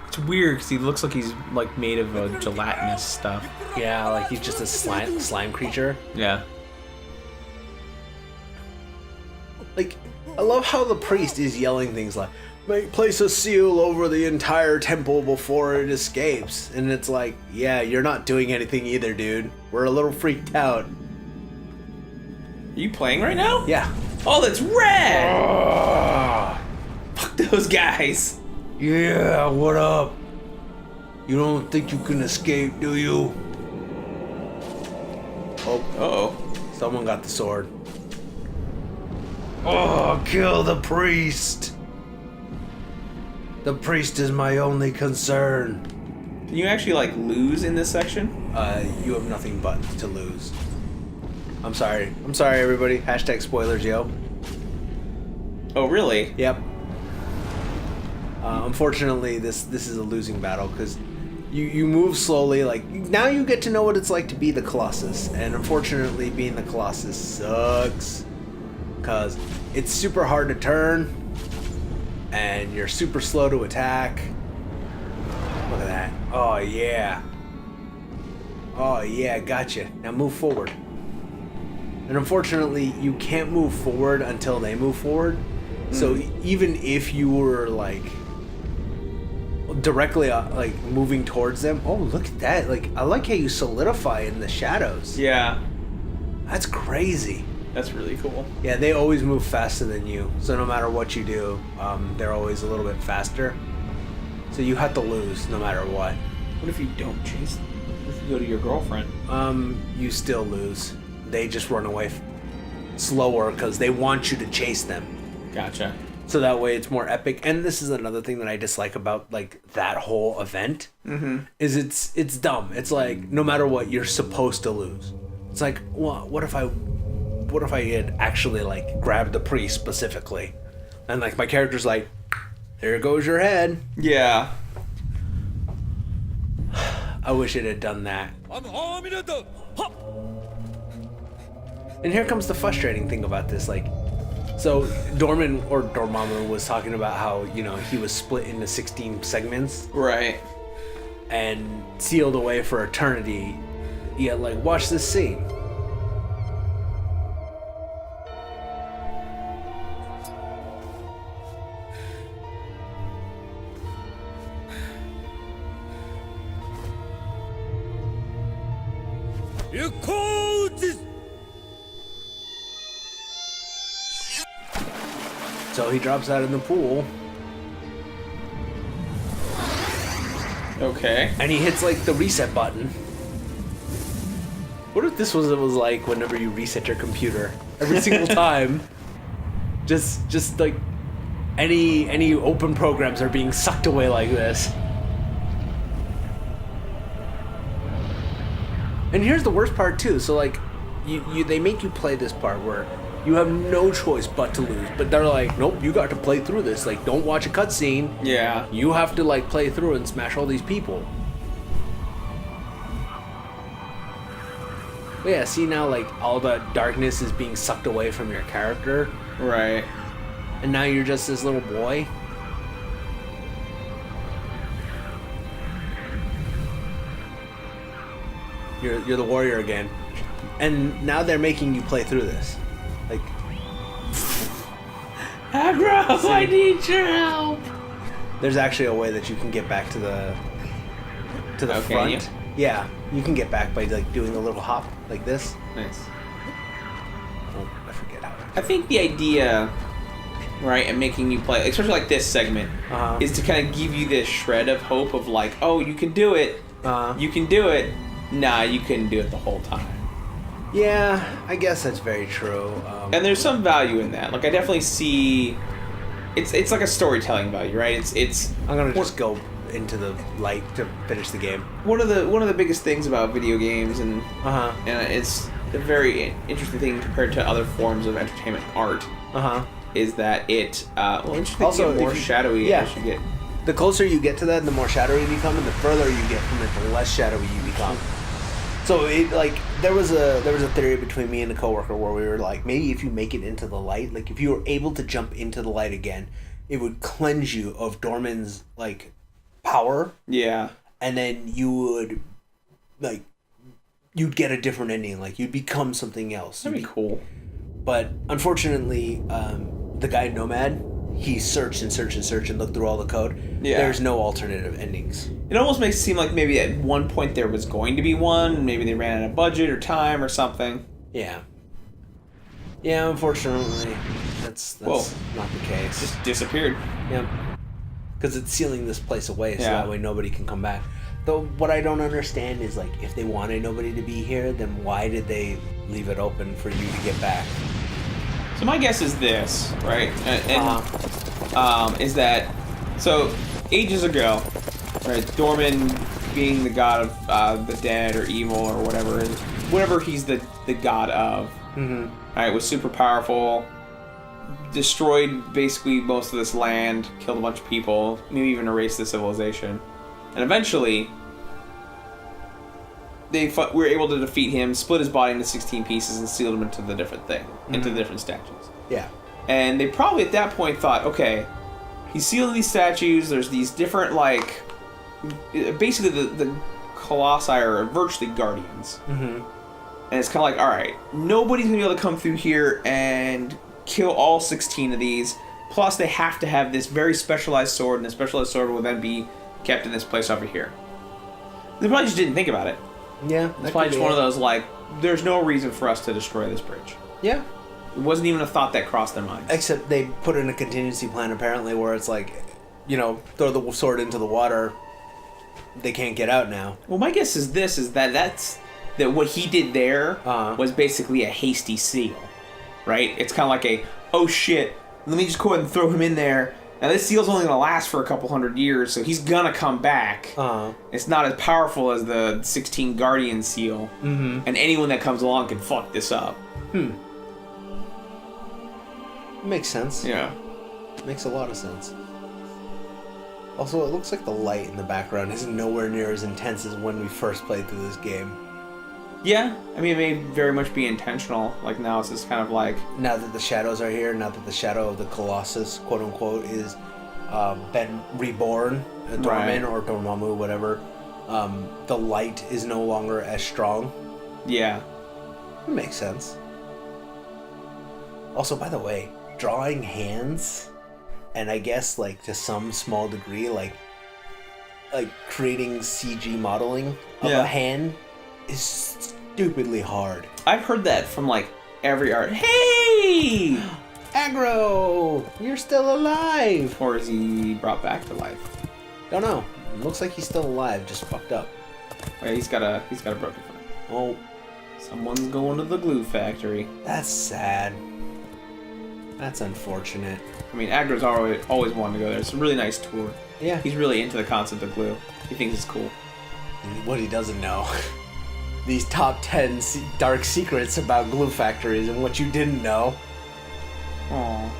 It's weird because he looks like he's, like, made of gelatinous stuff.
Yeah, like he's just a slime creature.
Yeah.
Like, I love how the priest is yelling things like, place a seal over the entire temple before it escapes. And it's like, yeah, you're not doing anything either, dude. We're a little freaked out.
Are you playing right now?
Yeah.
Oh, that's red! Fuck those guys.
Yeah, what up? You don't think you can escape, do you? Oh.
Uh-oh.
Someone got the sword. Oh, kill the priest! The priest is my only concern.
Can you actually, like, lose in this section?
You have nothing but to lose. I'm sorry, everybody. Hashtag spoilers, yo.
Oh, really?
Yep. Unfortunately, this is a losing battle because you move slowly. Like, now you get to know what it's like to be the Colossus, and unfortunately, being the Colossus sucks because it's super hard to turn, and you're super slow to attack. Look at that! Oh yeah! Oh yeah! Gotcha. Now move forward. And unfortunately, you can't move forward until they move forward. So even if you were like directly like moving towards them, oh look at that! Like, I like how you solidify in the shadows.
Yeah.
That's crazy.
That's really cool.
Yeah, they always move faster than you. So no matter what you do, they're always a little bit faster. So you have to lose no matter what.
What if you don't chase them? What if you go to your girlfriend?
You still lose. They just run away slower because they want you to chase them.
Gotcha.
So that way it's more epic. And this is another thing that I dislike about like that whole event. Is it's dumb. It's like no matter what, you're supposed to lose. It's like, well, what if I had actually like grabbed the priest specifically, and like my character's like, there goes your head.
Yeah.
I wish it had done that. And here comes the frustrating thing about this, like, so Dormammu was talking about how, you know, he was split into 16 segments.
Right.
And sealed away for eternity. Yet, like, watch this scene. So he drops out in the pool.
Okay.
And he hits like the reset button. What if this was what it was like whenever you reset your computer? Every single time. Just like any open programs are being sucked away like this. And here's the worst part too. So like they make you play this part where You have no choice but to lose. But they're like, nope, you got to play through this. Like, don't watch a cutscene.
Yeah.
You have to, like, play through and smash all these people. But yeah, see now, like, all the darkness is being sucked away from your character.
Right.
And now you're just this little boy. You're the warrior again. And now they're making you play through this. Like,
Aggro,
see?
I need your help.
There's actually a way that you can get back to the front. Yeah, you can get back by like doing a little hop like this.
Nice.
Oh, I forget how.
I think the idea, right, and making you play, especially like this segment, is to kind of give you this shred of hope of like, oh, you can do it. You can do it. Nah, you couldn't do it the whole time.
Yeah, I guess that's very true.
And there's some value in that. Like I definitely see, it's like a storytelling value, right? It's.
I'm gonna just go into the light to finish the game.
One of the biggest things about video games, and it's a very interesting thing compared to other forms of entertainment art. Is that it? Interesting. Also, more shadowy as you get.
The closer you get to that, the more shadowy you become, and the further you get from it, the less shadowy you become. So it like there was a theory between me and a coworker where we were like, maybe if you make it into the light, like if you were able to jump into the light again, it would cleanse you of Dorman's like power.
Yeah.
And then you would like you'd get a different ending, like you'd become something else.
That'd be cool.
But unfortunately, the guy Nomad, he searched and looked through all the code.
Yeah.
There's no alternative endings.
It almost makes it seem like maybe at one point there was going to be one. Maybe they ran out of budget or time or something.
Yeah. Yeah, unfortunately, that's not the case.
Just disappeared.
Yeah. Because it's sealing this place away, so that way nobody can come back. Though what I don't understand is, like, if they wanted nobody to be here, then why did they leave it open for you to get back?
So my guess is this, right? Is that so ages ago, right? Dorman, being the god of the dead or evil or whatever he's the god of, right, was super powerful. Destroyed basically most of this land, killed a bunch of people, maybe even erased the civilization, and eventually they were able to defeat him, split his body into 16 pieces, and sealed him into the different into the different statues. Yeah. And they probably at that point thought, okay, he's sealing these statues. There's these different basically the Colossi are virtually guardians, and it's kind of like, all right, nobody's gonna be able to come through here and kill all 16 of these. Plus, they have to have this very specialized sword, and the specialized sword will then be kept in this place over here. They probably just didn't think about it. Yeah, it's probably just one of those like, there's no reason for us to destroy this bridge. Yeah. It wasn't even a thought that crossed their minds. Except they put in a contingency plan, apparently, where it's like, throw the sword into the water, they can't get out now. Well, my guess is that what he did there was basically a hasty seal, right? It's kind of like oh shit, let me just go ahead and throw him in there. Now this seal's only going to last for a couple hundred years, so he's going to come back. It's not as powerful as the 16 Guardian seal, and anyone that comes along can fuck this up. Makes sense. Yeah. Makes a lot of sense. Also, it looks like the light in the background is nowhere near as intense as when we first played through this game. Yeah, I mean, it may very much be intentional. Like, now it's just kind of like... Now that the shadows are here, now that the shadow of the Colossus, quote-unquote, is been reborn, Dorman or Dormammu, whatever, the light is no longer as strong. Yeah. It makes sense. Also, by the way, drawing hands, and I guess, like, to some small degree, like creating CG modeling of a hand is stupidly hard. I've heard that from, like, every art. Hey! Aggro! You're still alive! Or is he brought back to life? Don't know. Looks like he's still alive, just fucked up. Wait, he's got a broken foot. Oh. Someone's going to the glue factory. That's sad. That's unfortunate. I mean, Aggro's always wanted to go there. It's a really nice tour. Yeah. He's really into the concept of glue. He thinks it's cool. What he doesn't know. These top 10 dark secrets about glue factories and what you didn't know. Aww.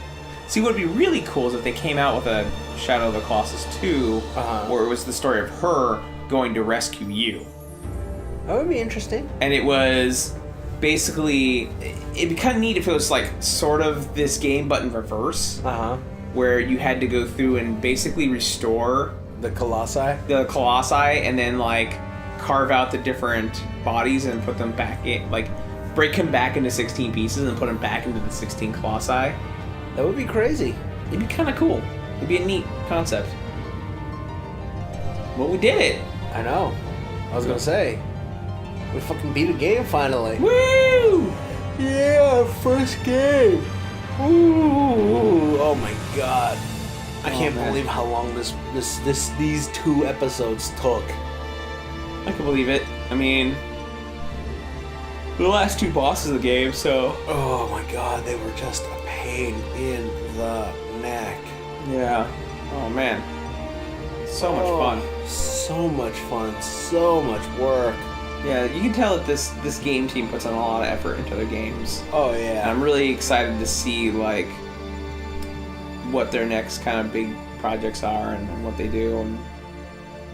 See, what would be really cool is if they came out with a Shadow of the Colossus 2, where it was the story of her going to rescue you.
That would be interesting.
And it was basically... It'd be kind of neat if it was, like, sort of this game, but in reverse. Where you had to go through and basically restore...
The Colossi?
The Colossi, and then, like, carve out the different bodies and put them back in... Like, break them back into 16 pieces and put them back into the 16 Colossi.
That would be crazy.
It'd be kind of cool. It'd be a neat concept. Well, we did it.
I know. I was gonna say, we fucking beat a game finally.
Woo!
Yeah, first game. Ooh! Oh my god! I can't believe how long these 2 episodes took.
I can believe it. I mean, the last 2 bosses of the game, so...
Oh my god, they were just a pain in the neck.
Yeah. Oh man. So much fun.
So much fun. So much work.
Yeah, you can tell that this game team puts in a lot of effort into their games.
Oh yeah.
And I'm really excited to see like what their next kind of big projects are and what they do. And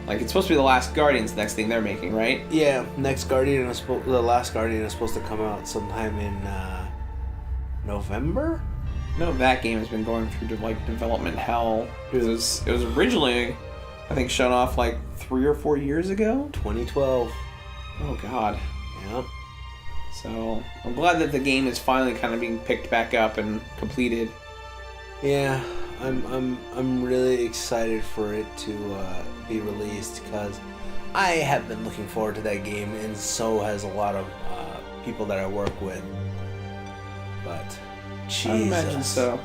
like it's supposed to be the last Guardians, the next thing they're making, right?
Yeah, the last Guardian is supposed to come out sometime in November.
No, that game has been going through like development hell. It was originally, I think, shown off like 3 or 4 years ago.
2012.
Oh God.
Yeah.
So I'm glad that the game is finally kind of being picked back up and completed.
Yeah, I'm really excited for it to be released because I have been looking forward to that game, and so has a lot of people that I work with. But Jesus.
I imagine so.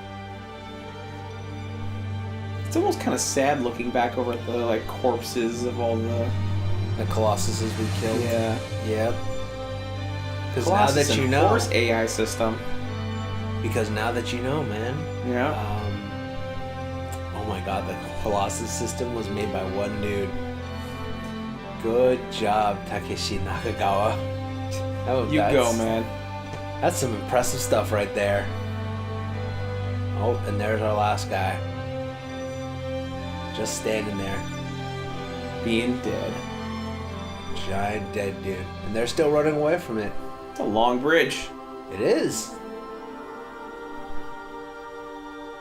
It's almost kind of sad looking back over at the like corpses of all the
Colossuses we killed.
Yeah.
Yep. Because now that you know,
Force AI system.
Because now that you know, man.
Yeah.
Oh my God, the Colossus system was made by one dude. Good job, Takeshi Nakagawa.
You go, man.
That's some impressive stuff right there. Oh, and there's our last guy. Just standing there.
Being dead.
Giant dead dude. And they're still running away from it.
It's a long bridge.
It is.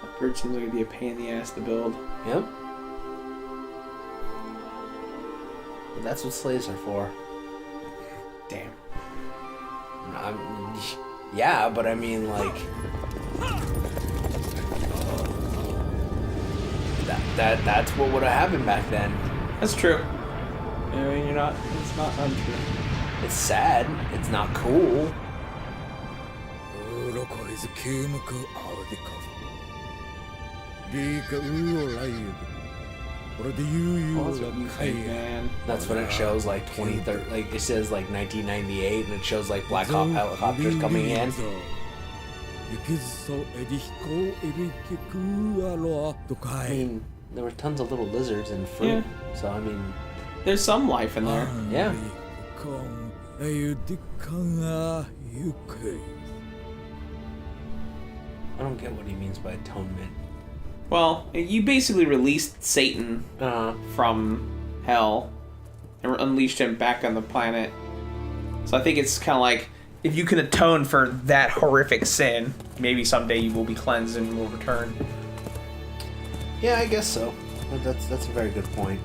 That bridge seems like it'd be a pain in the ass to build.
Yep. But that's what slaves are for.
Damn.
Yeah, but I mean, like... That's what would have happened back then.
That's true. I mean, it's not untrue.
It's sad. It's not cool.
What you think, man?
That's when it shows like 2030, like it says like 1998, and it shows like Black Hawk helicopters coming in. I mean, there were tons of little lizards and fruit,
yeah.
So I mean,
there's some life in there.
Yeah. I don't get what he means by atonement.
Well, you basically released Satan from hell and unleashed him back on the planet. So I think it's kind of like, if you can atone for that horrific sin, maybe someday you will be cleansed and will return.
Yeah, I guess so. That's a very good point.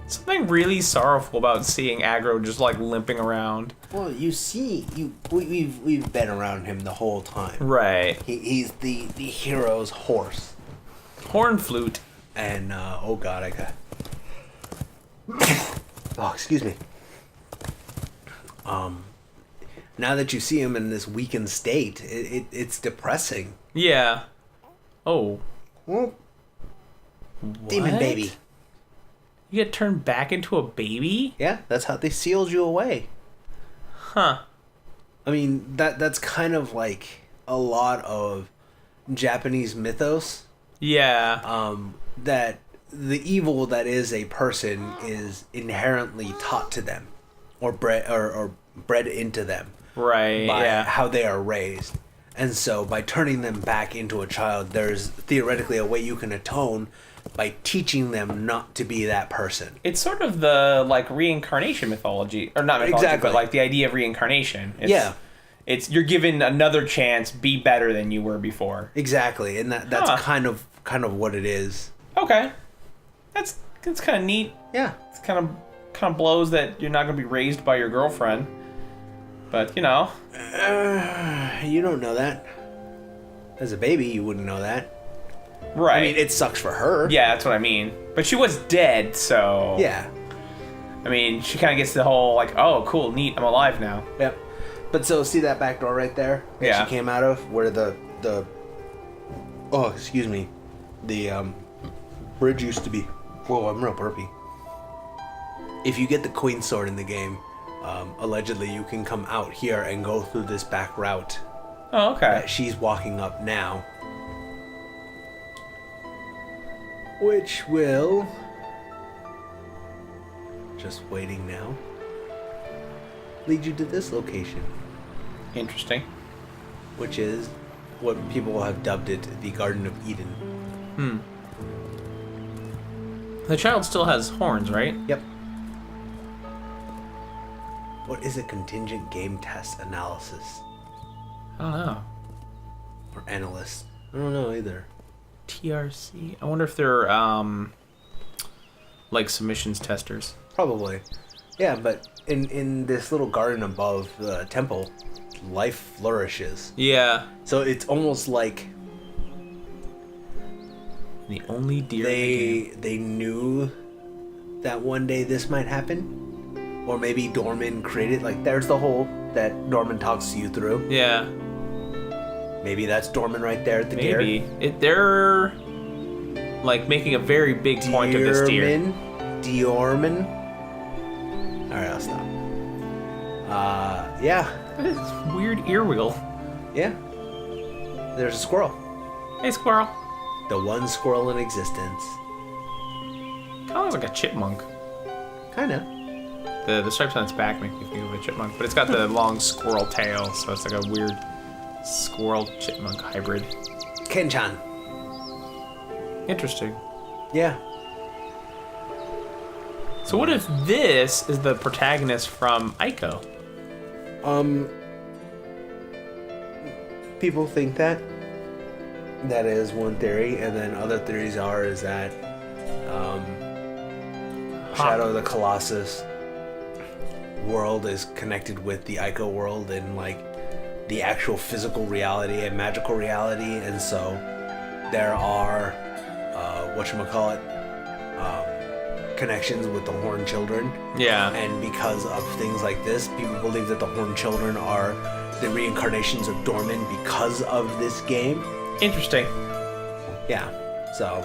Something really sorrowful about seeing Aggro just like limping around.
Well, you see, we've been around him the whole time.
Right.
He's the hero's horse.
Horn flute.
And oh God, I got. Oh, excuse me. Now that you see him in this weakened state, it's depressing.
Yeah. Oh.
Well,
what?
Demon baby.
You get turned back into a baby?
Yeah, that's how they sealed you away.
Huh.
I mean, that's kind of like a lot of Japanese mythos.
Yeah.
That the evil that is a person is inherently taught to them, or bred into them.
Right.
By
yeah.
how they are raised. And so by turning them back into a child, there's theoretically a way you can atone by teaching them not to be that person.
It's sort of the like reincarnation mythology, or not mythology,
Exactly.
but like the idea of reincarnation.
Yeah.
It's you're given another chance, be better than you were before.
Exactly, and that's kind of what it is.
Okay, that's kind of neat.
Yeah.
It's kind of blows that you're not going to be raised by your girlfriend, but you know.
You don't know that. As a baby, you wouldn't know that.
Right.
I mean, it sucks for her.
Yeah, that's what I mean. But she was dead, so.
Yeah.
I mean, she kind of gets the whole like, oh, cool, neat, I'm alive now.
Yep. But so see that back door right there that
Yeah.
she came out of, where the excuse me, the bridge used to be. Whoa, I'm real burpy. If you get the Queen Sword in the game, allegedly you can come out here and go through this back route
Oh, okay.
that she's walking up now. Which will... Just waiting now. Lead you to this location.
Interesting.
Which is what people have dubbed it, the Garden of Eden.
The child still has horns, right?
Yep. What is a contingent game test analysis?
I don't know.
Or analyst? I don't know either.
TRC. I wonder if they're like submissions testers.
Probably. Yeah, but in this little garden above the temple, life flourishes.
Yeah.
So it's almost like
The only deer in the game.
they knew that one day this might happen. Or maybe Dorman created, like, there's the hole that Dorman talks to you through.
Yeah.
Maybe that's Dorman right there at the deer.
Maybe. They're like making a very big point of this deer.
Diorman. Alright, I'll stop. Yeah.
This weird earwheel.
Yeah. There's a squirrel.
Hey, squirrel.
The one squirrel in existence.
Kind of looks like a chipmunk.
Kinda.
The stripes on its back make me think of a chipmunk, but it's got the long squirrel tail, so it's like a weird squirrel chipmunk hybrid.
Kenchan.
Interesting.
Yeah.
So what if this is the protagonist from Ico?
People think that. That is one theory, and then other theories is that Shadow of the Colossus world is connected with the Ico world and like the actual physical reality and magical reality, and so there are connections with the Horned Children.
Yeah.
And because of things like this, people believe that the Horned Children are the reincarnations of Dorman because of this game.
Interesting.
Yeah. So.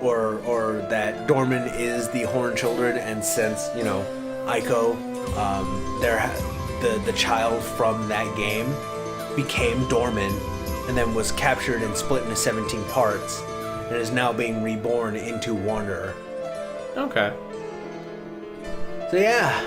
Or that Dorman is the Horned Children, and since, you know, Ico, the child from that game became Dorman and then was captured and split into 17 parts and is now being reborn into Wanderer.
Okay.
So yeah,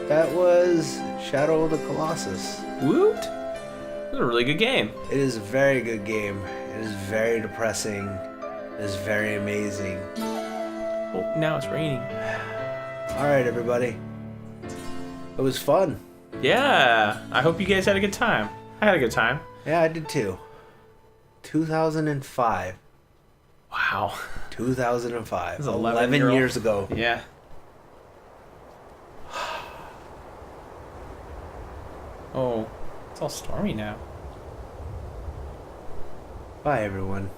that was Shadow of the Colossus.
Woot! This is a really good game.
It is a very good game. It is very depressing. It is very amazing.
Oh, now it's raining.
Alright, everybody. It was fun.
Yeah. I hope you guys had a good time. I had a good time.
Yeah, I did too. 2005.
Wow.
2005.
This is
11 years ago.
Yeah. Oh, it's all stormy now.
Bye, everyone.